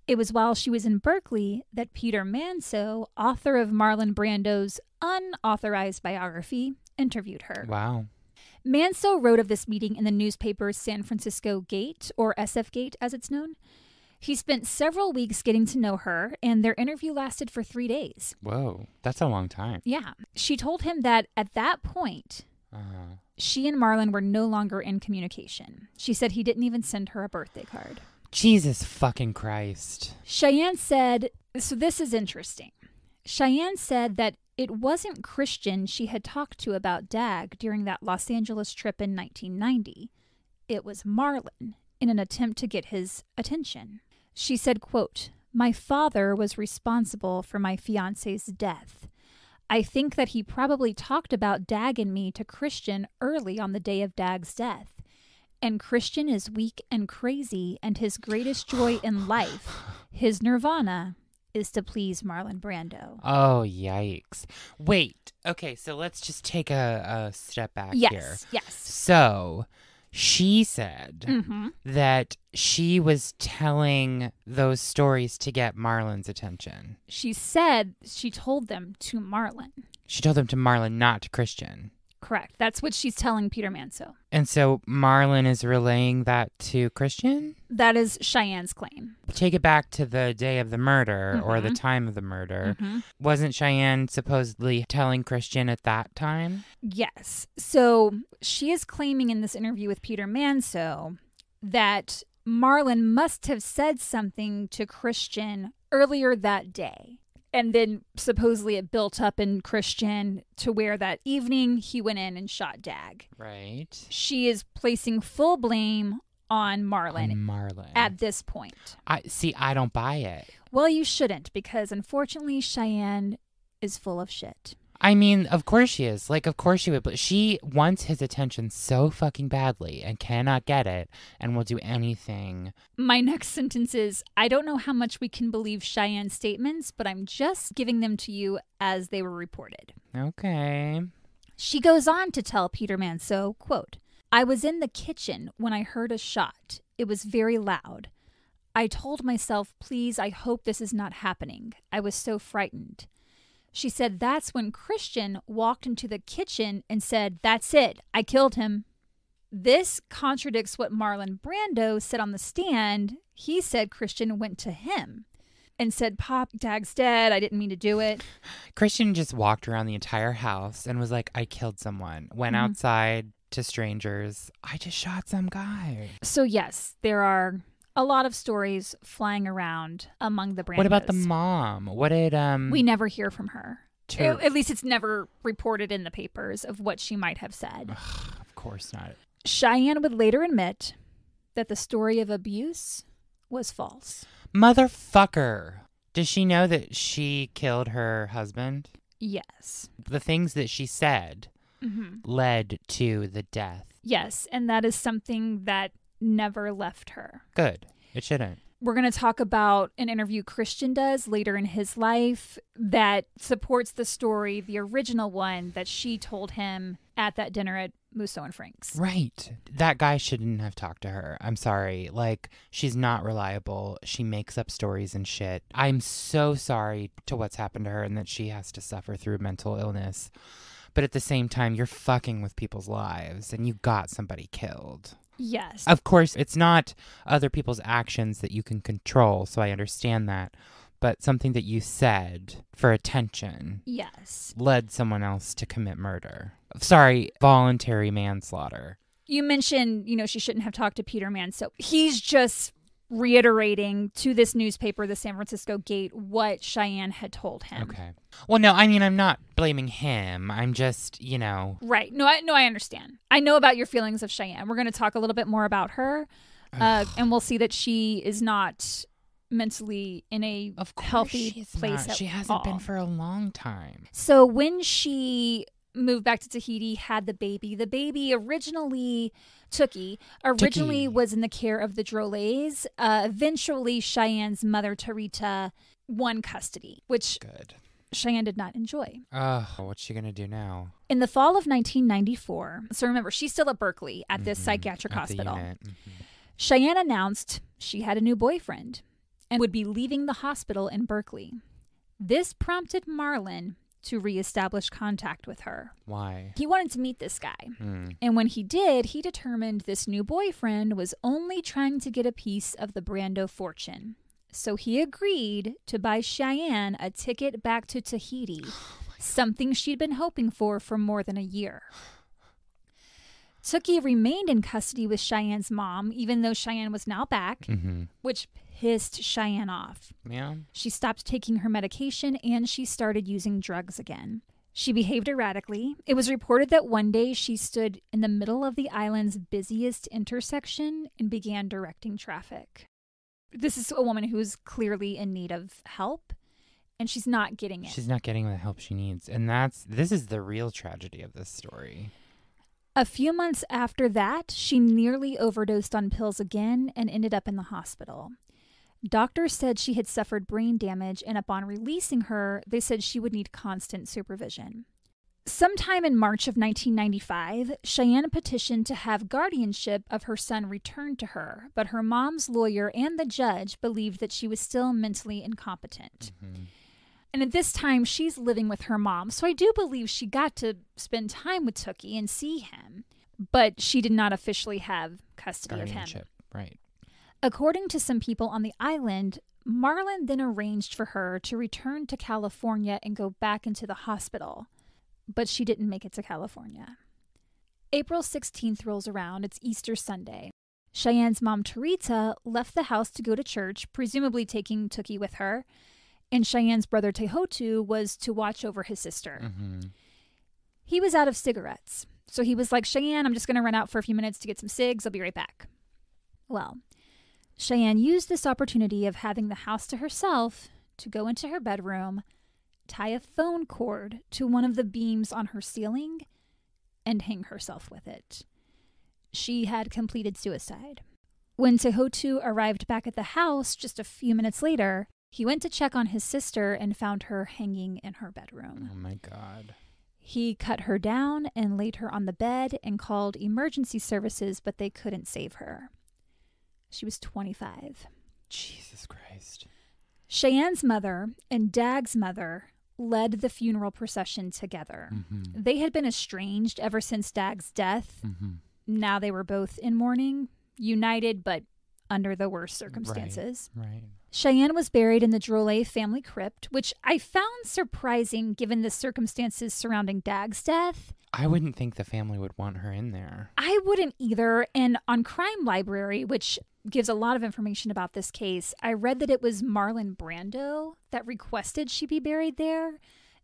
Speaker 1: It was while she was in Berkeley that Peter Manso, author of Marlon Brando's unauthorized biography, interviewed her.
Speaker 2: Wow.
Speaker 1: Manso wrote of this meeting in the newspaper's San Francisco Gate, or SF Gate as it's known. He spent several weeks getting to know her, and their interview lasted for 3 days.
Speaker 2: Whoa, that's a long time.
Speaker 1: Yeah. She told him that at that point, she and Marlon were no longer in communication. She said he didn't even send her a birthday card.
Speaker 2: Jesus fucking Christ.
Speaker 1: Cheyenne said, so this is interesting. Cheyenne said that it wasn't Christian she had talked to about Dag during that Los Angeles trip in 1990. It was Marlon, in an attempt to get his attention. She said, quote, My father was responsible for my fiance's death. I think that he probably talked about Dag and me to Christian early on the day of Dag's death. And Christian is weak and crazy, and his greatest joy in life, his nirvana, is to please Marlon Brando.
Speaker 2: Oh, yikes. Wait. Okay, so let's just take a step back here.
Speaker 1: Yes.
Speaker 2: So she said that she was telling those stories to get Marlon's attention.
Speaker 1: She said she told them to Marlon.
Speaker 2: She told them to Marlon, not to Christian.
Speaker 1: Correct. That's what she's telling Peter Manso.
Speaker 2: And so Marlon is relaying that to Christian?
Speaker 1: That is Cheyenne's claim.
Speaker 2: Take it back to the day of the murder or the time of the murder. Wasn't Cheyenne supposedly telling Christian at that time?
Speaker 1: Yes. So she is claiming in this interview with Peter Manso that Marlon must have said something to Christian earlier that day. And then supposedly it built up in Christian to where that evening he went in and shot Dag.
Speaker 2: Right.
Speaker 1: She is placing full blame on Marlon. At this point.
Speaker 2: I don't buy it.
Speaker 1: Well, you shouldn't, because unfortunately Cheyenne is full of shit.
Speaker 2: I mean, of course she is. Like, of course she would. But she wants his attention so fucking badly and cannot get it and will do anything.
Speaker 1: My next sentence is, I don't know how much we can believe Cheyenne's statements, but I'm just giving them to you as they were reported.
Speaker 2: Okay.
Speaker 1: She goes on to tell Peter Manso, quote, I was in the kitchen when I heard a shot. It was very loud. I told myself, please, I hope this is not happening. I was so frightened. She said that's when Christian walked into the kitchen and said, that's it, I killed him. This contradicts what Marlon Brando said on the stand. He said Christian went to him and said, Pop, Dag's dead, I didn't mean to do it.
Speaker 2: Christian just walked around the entire house and was like, I killed someone. Went outside to strangers. I just shot some guy.
Speaker 1: So yes, there are a lot of stories flying around among the Brandos.
Speaker 2: What about the mom? What did
Speaker 1: We never hear from her. At least it's never reported in the papers of what she might have said.
Speaker 2: Ugh, of course not.
Speaker 1: Cheyenne would later admit that the story of abuse was false.
Speaker 2: Motherfucker. Does she know that she killed her husband?
Speaker 1: Yes.
Speaker 2: The things that she said led to the death.
Speaker 1: Yes, and that is something that never left her.
Speaker 2: Good. It shouldn't.
Speaker 1: We're going to talk about an interview Christian does later in his life that supports the story, the original one that she told him at that dinner at Musso and Frank's.
Speaker 2: Right. That guy shouldn't have talked to her. I'm sorry. Like, she's not reliable. She makes up stories and shit. I'm so sorry to what's happened to her and that she has to suffer through mental illness. But at the same time, you're fucking with people's lives and you got somebody killed.
Speaker 1: Yes.
Speaker 2: Of course, it's not other people's actions that you can control, so I understand that. But something that you said for attention led someone else to commit murder. Sorry, voluntary manslaughter.
Speaker 1: You mentioned, she shouldn't have talked to Peter Manso. He's just reiterating to this newspaper, the San Francisco Gate, what Cheyenne had told him.
Speaker 2: Okay. Well, no, I mean, I'm not blaming him. I'm just,
Speaker 1: Right. No, I understand. I know about your feelings of Cheyenne. We're going to talk a little bit more about her, and we'll see that she is not mentally in a healthy place at all.
Speaker 2: She hasn't been for a long time.
Speaker 1: So when she moved back to Tahiti, had the baby originally... Tookie was in the care of the Drollets. Eventually, Cheyenne's mother, Tarita, won custody, which Cheyenne did not enjoy.
Speaker 2: What's she going to do now?
Speaker 1: In the fall of 1994, so remember, she's still at Berkeley at this psychiatric hospital. Cheyenne announced she had a new boyfriend and would be leaving the hospital in Berkeley. This prompted Marlon to reestablish contact with her.
Speaker 2: Why?
Speaker 1: He wanted to meet this guy. And when he did, he determined this new boyfriend was only trying to get a piece of the Brando fortune. So he agreed to buy Cheyenne a ticket back to Tahiti, something she'd been hoping for more than a year. Tookie remained in custody with Cheyenne's mom, even though Cheyenne was now back, which pissed Cheyenne off.
Speaker 2: Yeah.
Speaker 1: She stopped taking her medication and she started using drugs again. She behaved erratically. It was reported that one day she stood in the middle of the island's busiest intersection and began directing traffic. This is a woman who's clearly in need of help, and she's not getting it.
Speaker 2: She's not getting the help she needs. And this is the real tragedy of this story.
Speaker 1: A few months after that, she nearly overdosed on pills again and ended up in the hospital. Doctors said she had suffered brain damage, and upon releasing her, they said she would need constant supervision. Sometime in March of 1995, Cheyenne petitioned to have guardianship of her son returned to her, but her mom's lawyer and the judge believed that she was still mentally incompetent. Mm-hmm. And at this time, she's living with her mom, so I do believe she got to spend time with Tookie and see him, but she did not officially have custody of him.
Speaker 2: Right.
Speaker 1: According to some people on the island, Marlon then arranged for her to return to California and go back into the hospital. But she didn't make it to California. April 16th rolls around. It's Easter Sunday. Cheyenne's mom, Teresa, left the house to go to church, presumably taking Tookie with her. And Cheyenne's brother, Tehotu, was to watch over his sister. Mm-hmm. He was out of cigarettes. So he was like, Cheyenne, I'm just going to run out for a few minutes to get some cigs. I'll be right back. Well, Cheyenne used this opportunity of having the house to herself to go into her bedroom, tie a phone cord to one of the beams on her ceiling, and hang herself with it. She had completed suicide. When Tehotu arrived back at the house just a few minutes later, he went to check on his sister and found her hanging in her bedroom.
Speaker 2: Oh my God.
Speaker 1: He cut her down and laid her on the bed and called emergency services, but they couldn't save her. She was 25.
Speaker 2: Jesus Christ.
Speaker 1: Cheyenne's mother and Dag's mother led the funeral procession together. Mm-hmm. They had been estranged ever since Dag's death. Mm-hmm. Now they were both in mourning, united, but under the worst circumstances.
Speaker 2: Right.
Speaker 1: Cheyenne was buried in the Drollet family crypt, which I found surprising given the circumstances surrounding Dag's death.
Speaker 2: I wouldn't think the family would want her in there.
Speaker 1: I wouldn't either. And on Crime Library, which gives a lot of information about this case, I read that it was Marlon Brando that requested she be buried there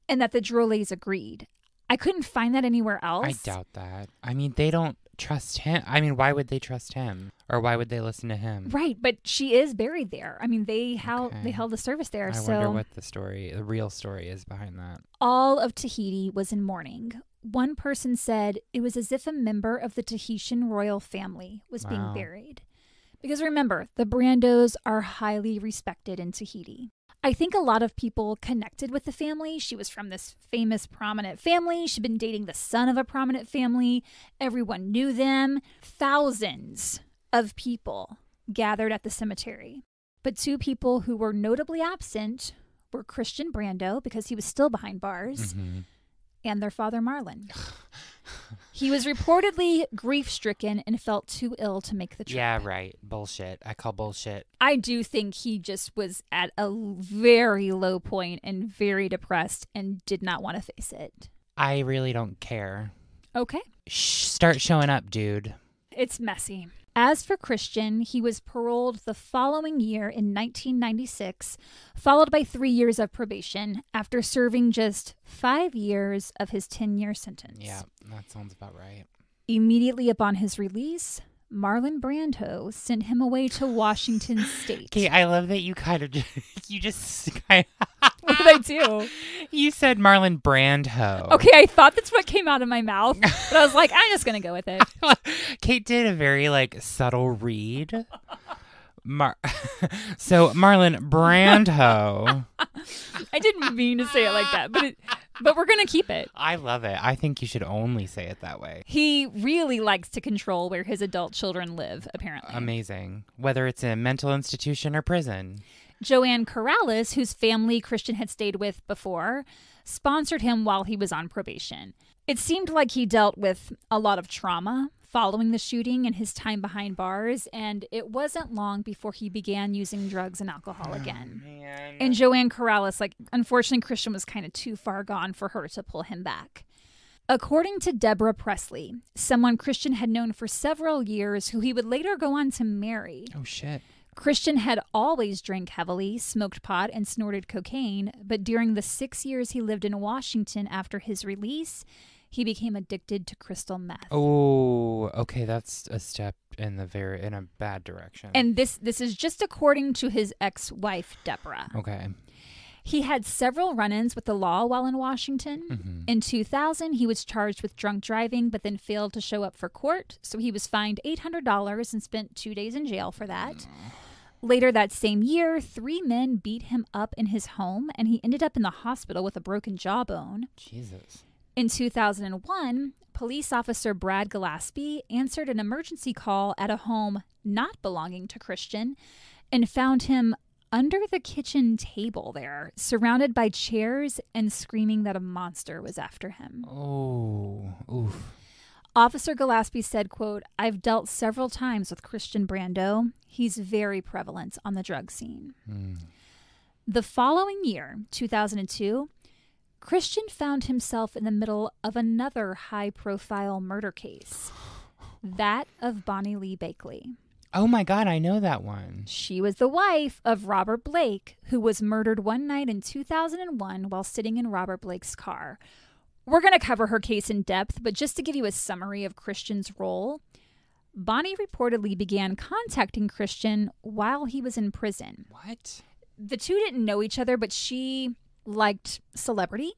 Speaker 1: and that the Drollets agreed. I couldn't find that anywhere else.
Speaker 2: I doubt that. I mean, they don't trust him. I mean, why would they trust him? Or why would they listen to him? Right,
Speaker 1: but she is buried there. I mean, they held a service there.
Speaker 2: I wonder what the real story is behind that.
Speaker 1: All of Tahiti was in mourning. One person said it was as if a member of the Tahitian royal family was being buried. Because remember, the Brandos are highly respected in Tahiti. I think a lot of people connected with the family. She was from this famous prominent family. She'd been dating the son of a prominent family. Everyone knew them. Thousands of people gathered at the cemetery. But two people who were notably absent were Christian Brando, because he was still behind bars, and their father, Marlon. He was reportedly grief-stricken and felt too ill to make the trip.
Speaker 2: Yeah, right. Bullshit. I call bullshit.
Speaker 1: I do think he just was at a very low point and very depressed and did not want to face it.
Speaker 2: I really don't care.
Speaker 1: Okay.
Speaker 2: Start showing up, dude.
Speaker 1: It's messy. As for Christian, he was paroled the following year in 1996, followed by 3 years of probation after serving just 5 years of his 10-year sentence.
Speaker 2: Yeah, that sounds about right.
Speaker 1: Immediately upon his release, Marlon Brando sent him away to Washington State.
Speaker 2: Okay, I love that you kind of
Speaker 1: What did I do?
Speaker 2: You said Marlon Brando.
Speaker 1: Okay, I thought that's what came out of my mouth, but I was like, I'm just going to go with it.
Speaker 2: Kate did a very, subtle read. So, Marlon Brando.
Speaker 1: I didn't mean to say it like that, but we're going to keep it.
Speaker 2: I love it. I think you should only say it that way.
Speaker 1: He really likes to control where his adult children live, apparently.
Speaker 2: Amazing. Whether it's in a mental institution or prison.
Speaker 1: Joanne Corrales, whose family Christian had stayed with before, sponsored him while he was on probation. It seemed like he dealt with a lot of trauma following the shooting and his time behind bars, and it wasn't long before he began using drugs and alcohol again.
Speaker 2: Man.
Speaker 1: And Joanne Corrales, unfortunately, Christian was kind of too far gone for her to pull him back. According to Deborah Presley, someone Christian had known for several years who he would later go on to marry.
Speaker 2: Oh, shit.
Speaker 1: Christian had always drank heavily, smoked pot, and snorted cocaine, but during the 6 years he lived in Washington after his release, he became addicted to crystal meth.
Speaker 2: Oh, okay, that's a step in a bad direction.
Speaker 1: And this is just according to his ex-wife, Deborah.
Speaker 2: Okay.
Speaker 1: He had several run-ins with the law while in Washington.
Speaker 2: Mm-hmm.
Speaker 1: In 2000, he was charged with drunk driving, but then failed to show up for court. So he was fined $800 and spent 2 days in jail for that. Later that same year, 3 men beat him up in his home, and he ended up in the hospital with a broken jawbone.
Speaker 2: Jesus.
Speaker 1: In 2001, police officer Brad Gillespie answered an emergency call at a home not belonging to Christian and found him under the kitchen table there, surrounded by chairs and screaming that a monster was after him.
Speaker 2: Oh, oof.
Speaker 1: Officer Gillespie said, quote, "I've dealt several times with Christian Brando. He's very prevalent on the drug scene." The following year, 2002, Christian found himself in the middle of another high-profile murder case, that of Bonnie Lee Bakley.
Speaker 2: Oh my God, I know that one.
Speaker 1: She was the wife of Robert Blake, who was murdered one night in 2001 while sitting in Robert Blake's car. We're going to cover her case in depth, but just to give you a summary of Christian's role, Bonnie reportedly began contacting Christian while he was in prison.
Speaker 2: What?
Speaker 1: The two didn't know each other, but she liked celebrity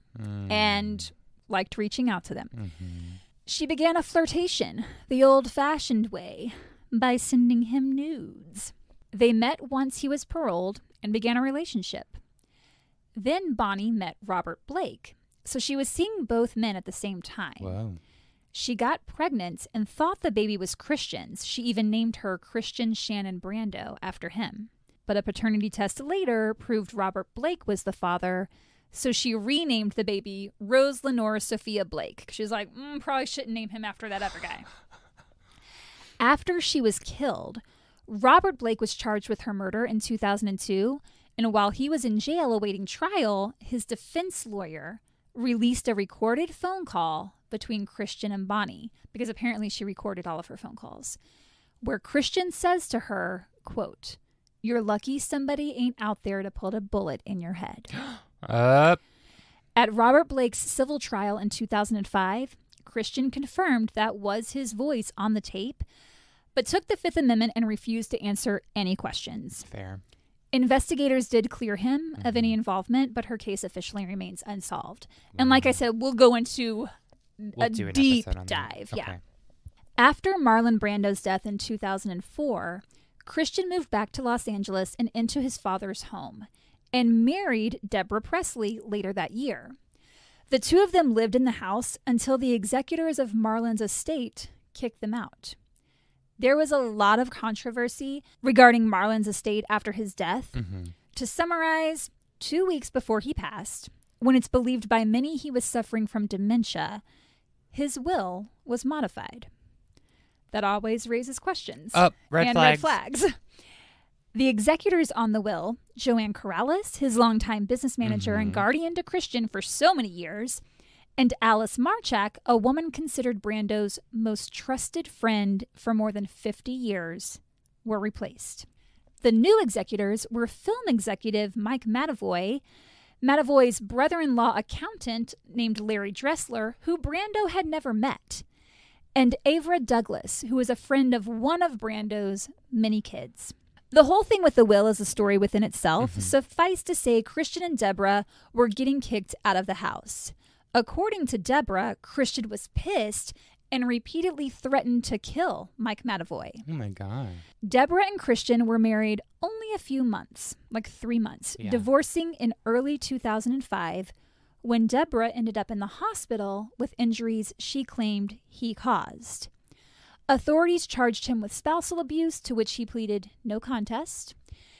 Speaker 1: and liked reaching out to them.
Speaker 2: Mm-hmm.
Speaker 1: She began a flirtation the old-fashioned way by sending him nudes. They met once he was paroled and began a relationship. Then Bonnie met Robert Blake, so she was seeing both men at the same time.
Speaker 2: Wow.
Speaker 1: She got pregnant and thought the baby was Christian's. She even named her Christian Shannon Brando after him. But a paternity test later proved Robert Blake was the father, so she renamed the baby Rose Lenore Sophia Blake. She was like, probably shouldn't name him after that other guy. After she was killed, Robert Blake was charged with her murder in 2002, and while he was in jail awaiting trial, his defense lawyer released a recorded phone call between Christian and Bonnie, because apparently she recorded all of her phone calls, where Christian says to her, quote, "You're lucky somebody ain't out there to put a bullet in your head." At Robert Blake's civil trial in 2005, Christian confirmed that was his voice on the tape, but took the Fifth Amendment and refused to answer any questions.
Speaker 2: Fair.
Speaker 1: Investigators did clear him of any involvement, but her case officially remains unsolved. And like I said, we'll go into a deep dive.
Speaker 2: Okay.
Speaker 1: Yeah. After Marlon Brando's death in 2004, Christian moved back to Los Angeles and into his father's home and married Deborah Presley later that year. The two of them lived in the house until the executors of Marlon's estate kicked them out. There was a lot of controversy regarding Marlon's estate after his death.
Speaker 2: Mm-hmm.
Speaker 1: To summarize, 2 weeks before he passed, when it's believed by many he was suffering from dementia, his will was modified. That always raises questions.
Speaker 2: Red flags.
Speaker 1: The executors on the will, Joanne Corrales, his longtime business manager and guardian to Christian for so many years, and Alice Marchak, a woman considered Brando's most trusted friend for more than 50 years, were replaced. The new executors were film executive Mike Matovoy, Matovoy's brother-in-law accountant named Larry Dressler, who Brando had never met, and Avra Douglas, who was a friend of one of Brando's many kids. The whole thing with the will is a story within itself. Suffice to say, Christian and Deborah were getting kicked out of the house. According to Deborah, Christian was pissed and repeatedly threatened to kill Mike Matovoy.
Speaker 2: Oh my God.
Speaker 1: Deborah and Christian were married only a few months, like 3 months, divorcing in early 2005 when Deborah ended up in the hospital with injuries she claimed he caused. Authorities charged him with spousal abuse, to which he pleaded no contest.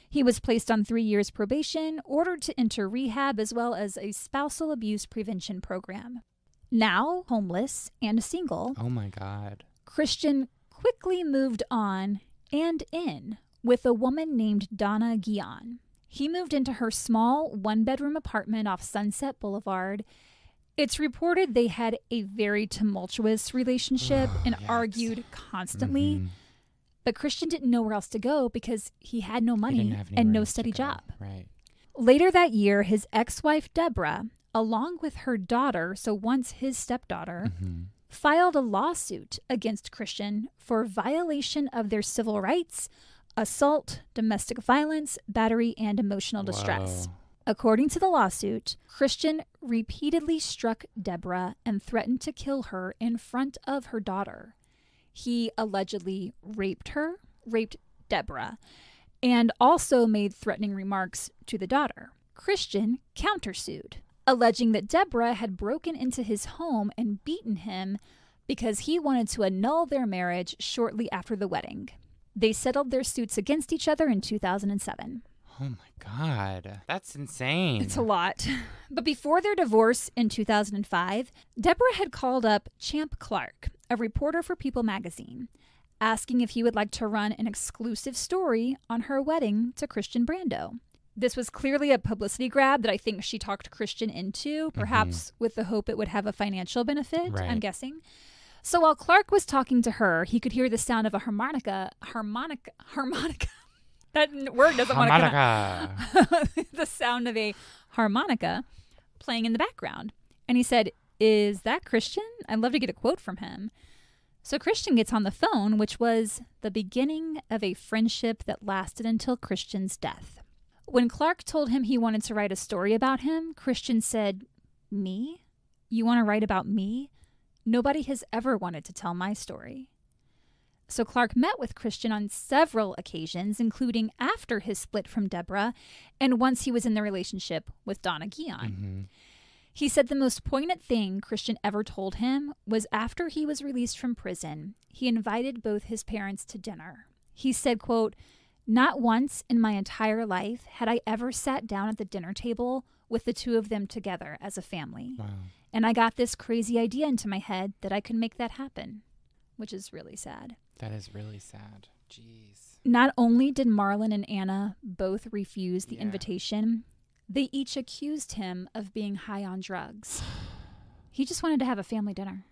Speaker 1: He was placed on 3 years probation, ordered to enter rehab, as well as a spousal abuse prevention program. Now homeless and single,
Speaker 2: oh my God,
Speaker 1: Christian quickly moved on and in with a woman named Donna Guion. He moved into her small one-bedroom apartment off Sunset Boulevard. It's reported they had a very tumultuous relationship and argued constantly. But Christian didn't know where else to go because he had no money and no steady job.
Speaker 2: Right.
Speaker 1: Later that year, his ex-wife Deborah, along with her daughter, so once his stepdaughter, filed a lawsuit against Christian for violation of their civil rights, assault, domestic violence, battery, and emotional distress. According to the lawsuit, Christian repeatedly struck Deborah and threatened to kill her in front of her daughter. He allegedly raped Deborah, and also made threatening remarks to the daughter. Christian countersued, alleging that Deborah had broken into his home and beaten him because he wanted to annul their marriage shortly after the wedding. They settled their suits against each other in 2007.
Speaker 2: Oh my God, that's insane.
Speaker 1: It's a lot. But before their divorce in 2005, Deborah had called up Champ Clark, a reporter for People magazine, asking if he would like to run an exclusive story on her wedding to Christian Brando. This was clearly a publicity grab that I think she talked Christian into, perhaps with the hope it would have a financial benefit, right. I'm guessing. So while Clark was talking to her, he could hear the sound of a harmonica. That word doesn't want to come. The sound of a harmonica playing in the background. And he said, "Is that Christian? I'd love to get a quote from him." So Christian gets on the phone, which was the beginning of a friendship that lasted until Christian's death. When Clark told him he wanted to write a story about him, Christian said, "Me? You want to write about me? Nobody has ever wanted to tell my story." So Clark met with Christian on several occasions, including after his split from Deborah and once he was in the relationship with Donna Guion. He said the most poignant thing Christian ever told him was after he was released from prison, he invited both his parents to dinner. He said, quote, "Not once in my entire life had I ever sat down at the dinner table with the two of them together as a family. Wow. And I got this crazy idea into my head that I could make that happen," which is really sad.
Speaker 2: That is really sad. Jeez.
Speaker 1: Not only did Marlon and Anna both refuse the invitation, they each accused him of being high on drugs. He just wanted to have a family dinner.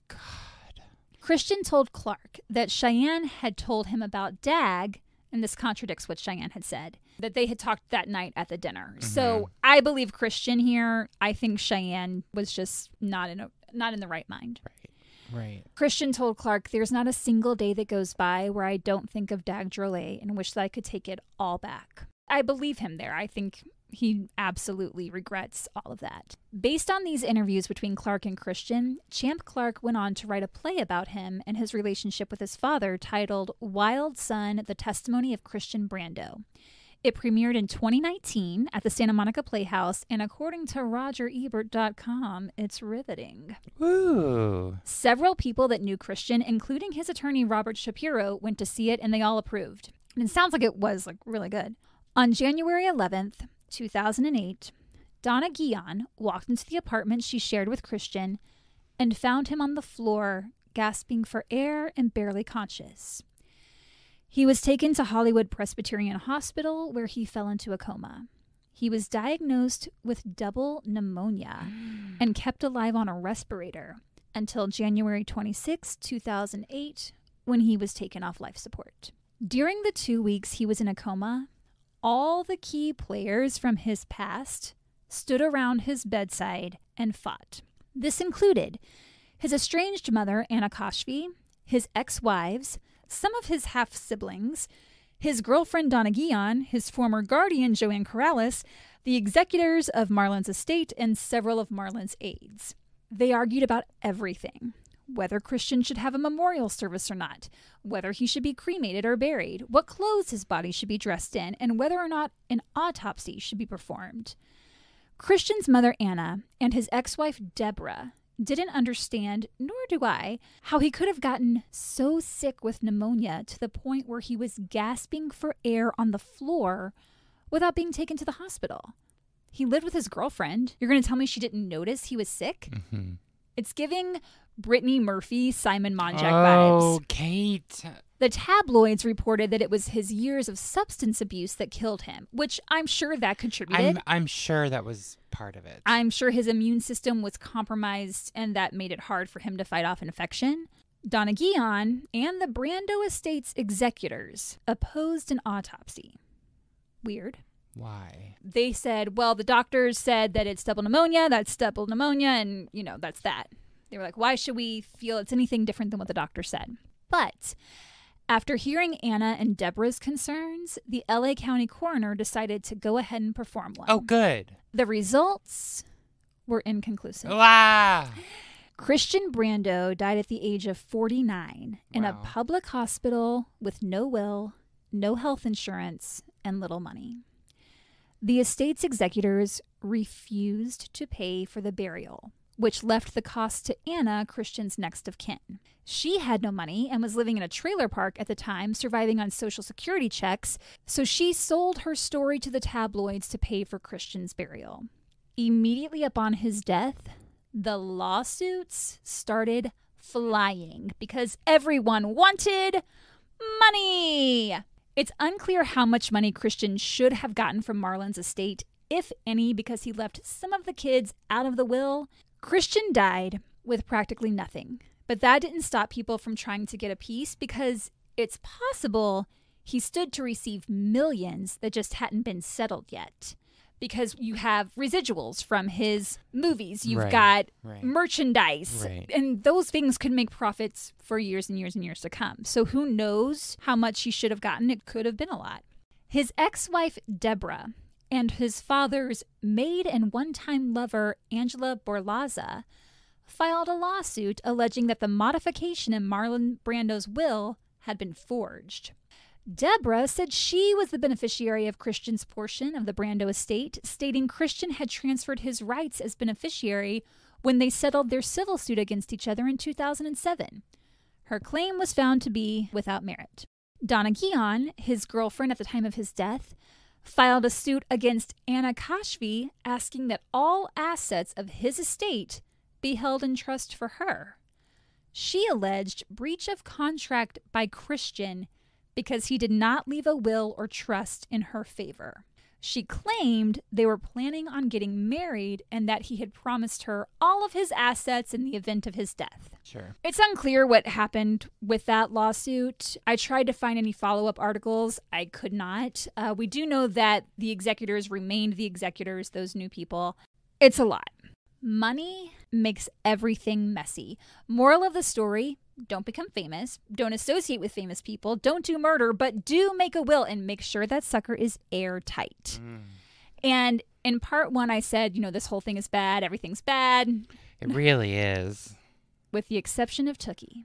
Speaker 2: God.
Speaker 1: Christian told Clark that Cheyenne had told him about Dag, and this contradicts what Cheyenne had said, that they had talked that night at the dinner. So I believe Christian here. I think Cheyenne was just not in the right mind.
Speaker 2: Right.
Speaker 1: Christian told Clark, "There's not a single day that goes by where I don't think of Dag Drollet and wish that I could take it all back." I believe him there. I think he absolutely regrets all of that. Based on these interviews between Clark and Christian, Champ Clark went on to write a play about him and his relationship with his father titled Wild Son, The Testimony of Christian Brando. It premiered in 2019 at the Santa Monica Playhouse, and according to RogerEbert.com, it's riveting.
Speaker 2: Woo!
Speaker 1: Several people that knew Christian, including his attorney Robert Shapiro, went to see it, and they all approved. And it sounds like it was really good. On January 11th, 2008, Donna Guion walked into the apartment she shared with Christian and found him on the floor, gasping for air and barely conscious. He was taken to Hollywood Presbyterian Hospital, where he fell into a coma. He was diagnosed with double pneumonia and kept alive on a respirator until January 26, 2008, when he was taken off life support. During the 2 weeks he was in a coma, all the key players from his past stood around his bedside and fought. This included his estranged mother, Anna Koshvi, his ex-wives, some of his half-siblings, his girlfriend Donna Guion, his former guardian Joanne Corrales, the executors of Marlon's estate, and several of Marlon's aides. They argued about everything: whether Christian should have a memorial service or not, whether he should be cremated or buried, what clothes his body should be dressed in, and whether or not an autopsy should be performed. Christian's mother, Anna, and his ex-wife, Deborah, didn't understand, nor do I, how he could have gotten so sick with pneumonia to the point where he was gasping for air on the floor without being taken to the hospital. He lived with his girlfriend. You're going to tell me she didn't notice he was sick? It's giving Brittany Murphy, Simon Monjack vibes.
Speaker 2: Oh, Kate.
Speaker 1: The tabloids reported that it was his years of substance abuse that killed him, which I'm sure that contributed.
Speaker 2: I'm sure that was part of it.
Speaker 1: I'm sure his immune system was compromised, and that made it hard for him to fight off infection. Donna Guion and the Brando estate's executors opposed an autopsy. Weird.
Speaker 2: Why?
Speaker 1: They said, well, the doctors said that it's double pneumonia, and, that's that. They were like, why should we feel it's anything different than what the doctor said? But after hearing Anna and Deborah's concerns, the LA County coroner decided to go ahead and perform one.
Speaker 2: Oh, good.
Speaker 1: The results were inconclusive.
Speaker 2: Wow.
Speaker 1: Christian Brando died at the age of 49 in a public hospital with no will, no health insurance, and little money. The estate's executors refused to pay for the burial, which left the cost to Anna, Christian's next of kin. She had no money and was living in a trailer park at the time, surviving on Social Security checks, so she sold her story to the tabloids to pay for Christian's burial. Immediately upon his death, the lawsuits started flying because everyone wanted money. It's unclear how much money Christian should have gotten from Marlon's estate, if any, because he left some of the kids out of the will. Christian died with practically nothing, but that didn't stop people from trying to get a piece because it's possible he stood to receive millions that just hadn't been settled yet. Because you have residuals from his movies. You've got merchandise. And those things could make profits for years and years and years to come. So who knows how much he should have gotten? It could have been a lot. His ex-wife, Deborah, and his father's maid and one-time lover, Angela Borlaza, filed a lawsuit alleging that the modification in Marlon Brando's will had been forged. Deborah said she was the beneficiary of Christian's portion of the Brando estate, stating Christian had transferred his rights as beneficiary when they settled their civil suit against each other in 2007. Her claim was found to be without merit. Donna Guion, his girlfriend at the time of his death, filed a suit against Anna Kashfi, asking that all assets of his estate be held in trust for her. She alleged breach of contract by Christian because he did not leave a will or trust in her favor. She claimed they were planning on getting married and that he had promised her all of his assets in the event of his death.
Speaker 2: Sure.
Speaker 1: It's unclear what happened with that lawsuit. I tried to find any follow-up articles. I could not. We do know that the executors remained the executors, those new people. It's a lot. Money makes everything messy. Moral of the story: don't become famous. Don't associate with famous people. Don't do murder, but do make a will and make sure that sucker is airtight. And in part one, I said, this whole thing is bad. Everything's bad.
Speaker 2: It really is.
Speaker 1: With the exception of Tookie.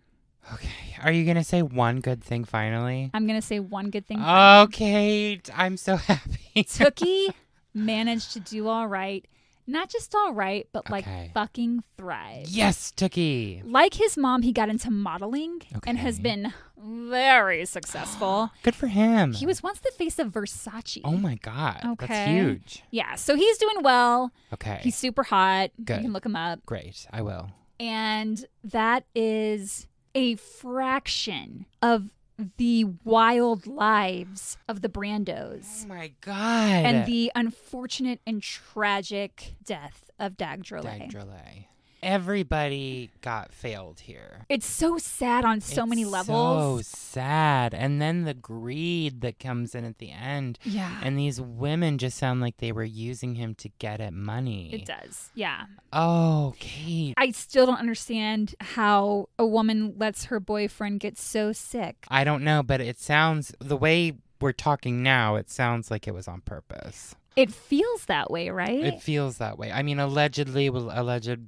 Speaker 2: Okay. Are you going to say one good thing finally?
Speaker 1: I'm going to say one good thing finally.
Speaker 2: Okay. I'm so happy.
Speaker 1: Tookie managed to do all right. Not just all right, but fucking thrive.
Speaker 2: Yes, Tookie.
Speaker 1: Like his mom, he got into modeling and has been very successful.
Speaker 2: Good for him.
Speaker 1: He was once the face of Versace.
Speaker 2: Oh my God.
Speaker 1: Okay.
Speaker 2: That's huge.
Speaker 1: Yeah, so he's doing well.
Speaker 2: Okay.
Speaker 1: He's super hot.
Speaker 2: Good.
Speaker 1: You can look him up.
Speaker 2: Great. I will.
Speaker 1: And that is a fraction of the wild lives of the Brandos.
Speaker 2: Oh my God.
Speaker 1: And the unfortunate and tragic death of Dag Drollet.
Speaker 2: Dag Drollet. Everybody got failed here.
Speaker 1: It's so sad on so many levels.
Speaker 2: So sad. And then the greed that comes in at the end.
Speaker 1: Yeah.
Speaker 2: And these women just sound like they were using him to get at money.
Speaker 1: It does. Yeah.
Speaker 2: Oh, Kate.
Speaker 1: I still don't understand how a woman lets her boyfriend get so sick.
Speaker 2: I don't know, but it sounds, the way we're talking now, it sounds like it was on purpose.
Speaker 1: It feels that way, right?
Speaker 2: It feels that way. I mean, alleged,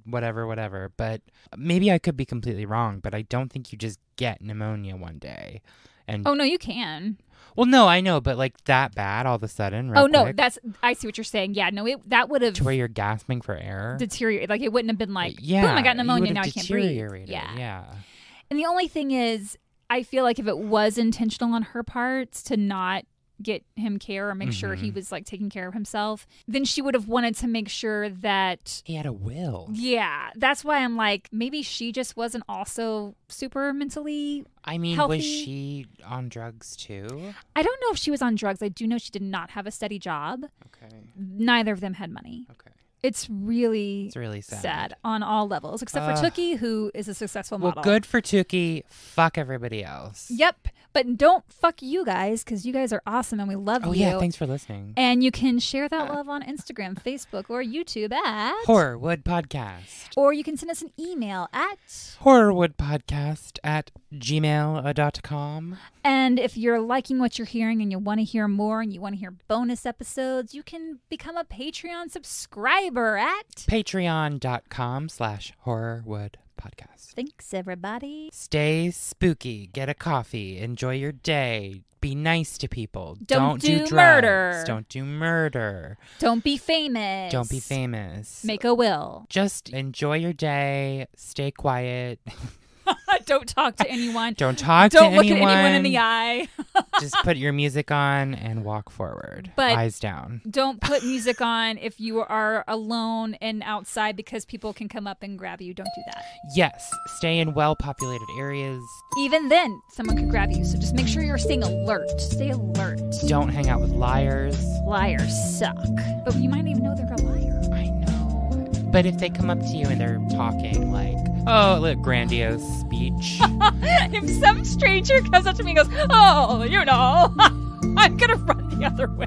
Speaker 2: whatever. But maybe I could be completely wrong, but I don't think you just get pneumonia one day. And
Speaker 1: oh, no, you can.
Speaker 2: Well, no, I know, but like that bad all of a sudden,
Speaker 1: Oh, no,
Speaker 2: quick,
Speaker 1: I see what you're saying. Yeah, no, that would have...
Speaker 2: To where you're gasping for air?
Speaker 1: Deteriorated. Like, it wouldn't have been like,
Speaker 2: yeah,
Speaker 1: boom, I got pneumonia, now I can't breathe.
Speaker 2: Yeah.
Speaker 1: And the only thing is, I feel like if it was intentional on her part to not get him care or make sure he was like taking care of himself, then she would have wanted to make sure that
Speaker 2: he had a will.
Speaker 1: Yeah, that's why I'm like, maybe she just wasn't also super mentally healthy.
Speaker 2: Was she on drugs too?
Speaker 1: I don't know if she was on drugs. I do know she did not have a steady job.
Speaker 2: Okay.
Speaker 1: Neither of them had money.
Speaker 2: Okay.
Speaker 1: It's really
Speaker 2: sad
Speaker 1: on all levels, except for Tookie, who is a successful model.
Speaker 2: Well, good for Tookie. Fuck everybody else.
Speaker 1: Yep. But don't fuck you guys, because you guys are awesome and we love you.
Speaker 2: Oh, yeah. Thanks for listening.
Speaker 1: And you can share that love on Instagram, Facebook, or YouTube at
Speaker 2: Horrorwood Podcast.
Speaker 1: Or you can send us an email at
Speaker 2: horrorwoodpodcast@gmail.com.
Speaker 1: And if you're liking what you're hearing and you want to hear more and you want to hear bonus episodes, you can become a Patreon subscriber at
Speaker 2: patreon.com/horrorwoodpodcast.
Speaker 1: Thanks, everybody.
Speaker 2: Stay spooky. Get a coffee. Enjoy your day. Be nice to people.
Speaker 1: Don't do
Speaker 2: drugs.
Speaker 1: murder.
Speaker 2: Don't do murder.
Speaker 1: Don't be famous.
Speaker 2: Don't be famous.
Speaker 1: Make a will.
Speaker 2: Just enjoy your day. Stay quiet.
Speaker 1: Don't talk to anyone.
Speaker 2: Don't talk to anyone.
Speaker 1: Don't look at anyone in the eye.
Speaker 2: Just put your music on and walk forward.
Speaker 1: But
Speaker 2: eyes down.
Speaker 1: Don't put music on if you are alone and outside because people can come up and grab you. Don't do that.
Speaker 2: Yes. Stay in well-populated areas.
Speaker 1: Even then, someone could grab you. So just make sure you're staying alert. Stay alert.
Speaker 2: Don't hang out with liars.
Speaker 1: Liars suck. But you might even know they're a liar.
Speaker 2: I know. But if they come up to you and they're talking like, oh, look, grandiose speech.
Speaker 1: If some stranger comes up to me and goes, oh, you know, I'm going to run the other way.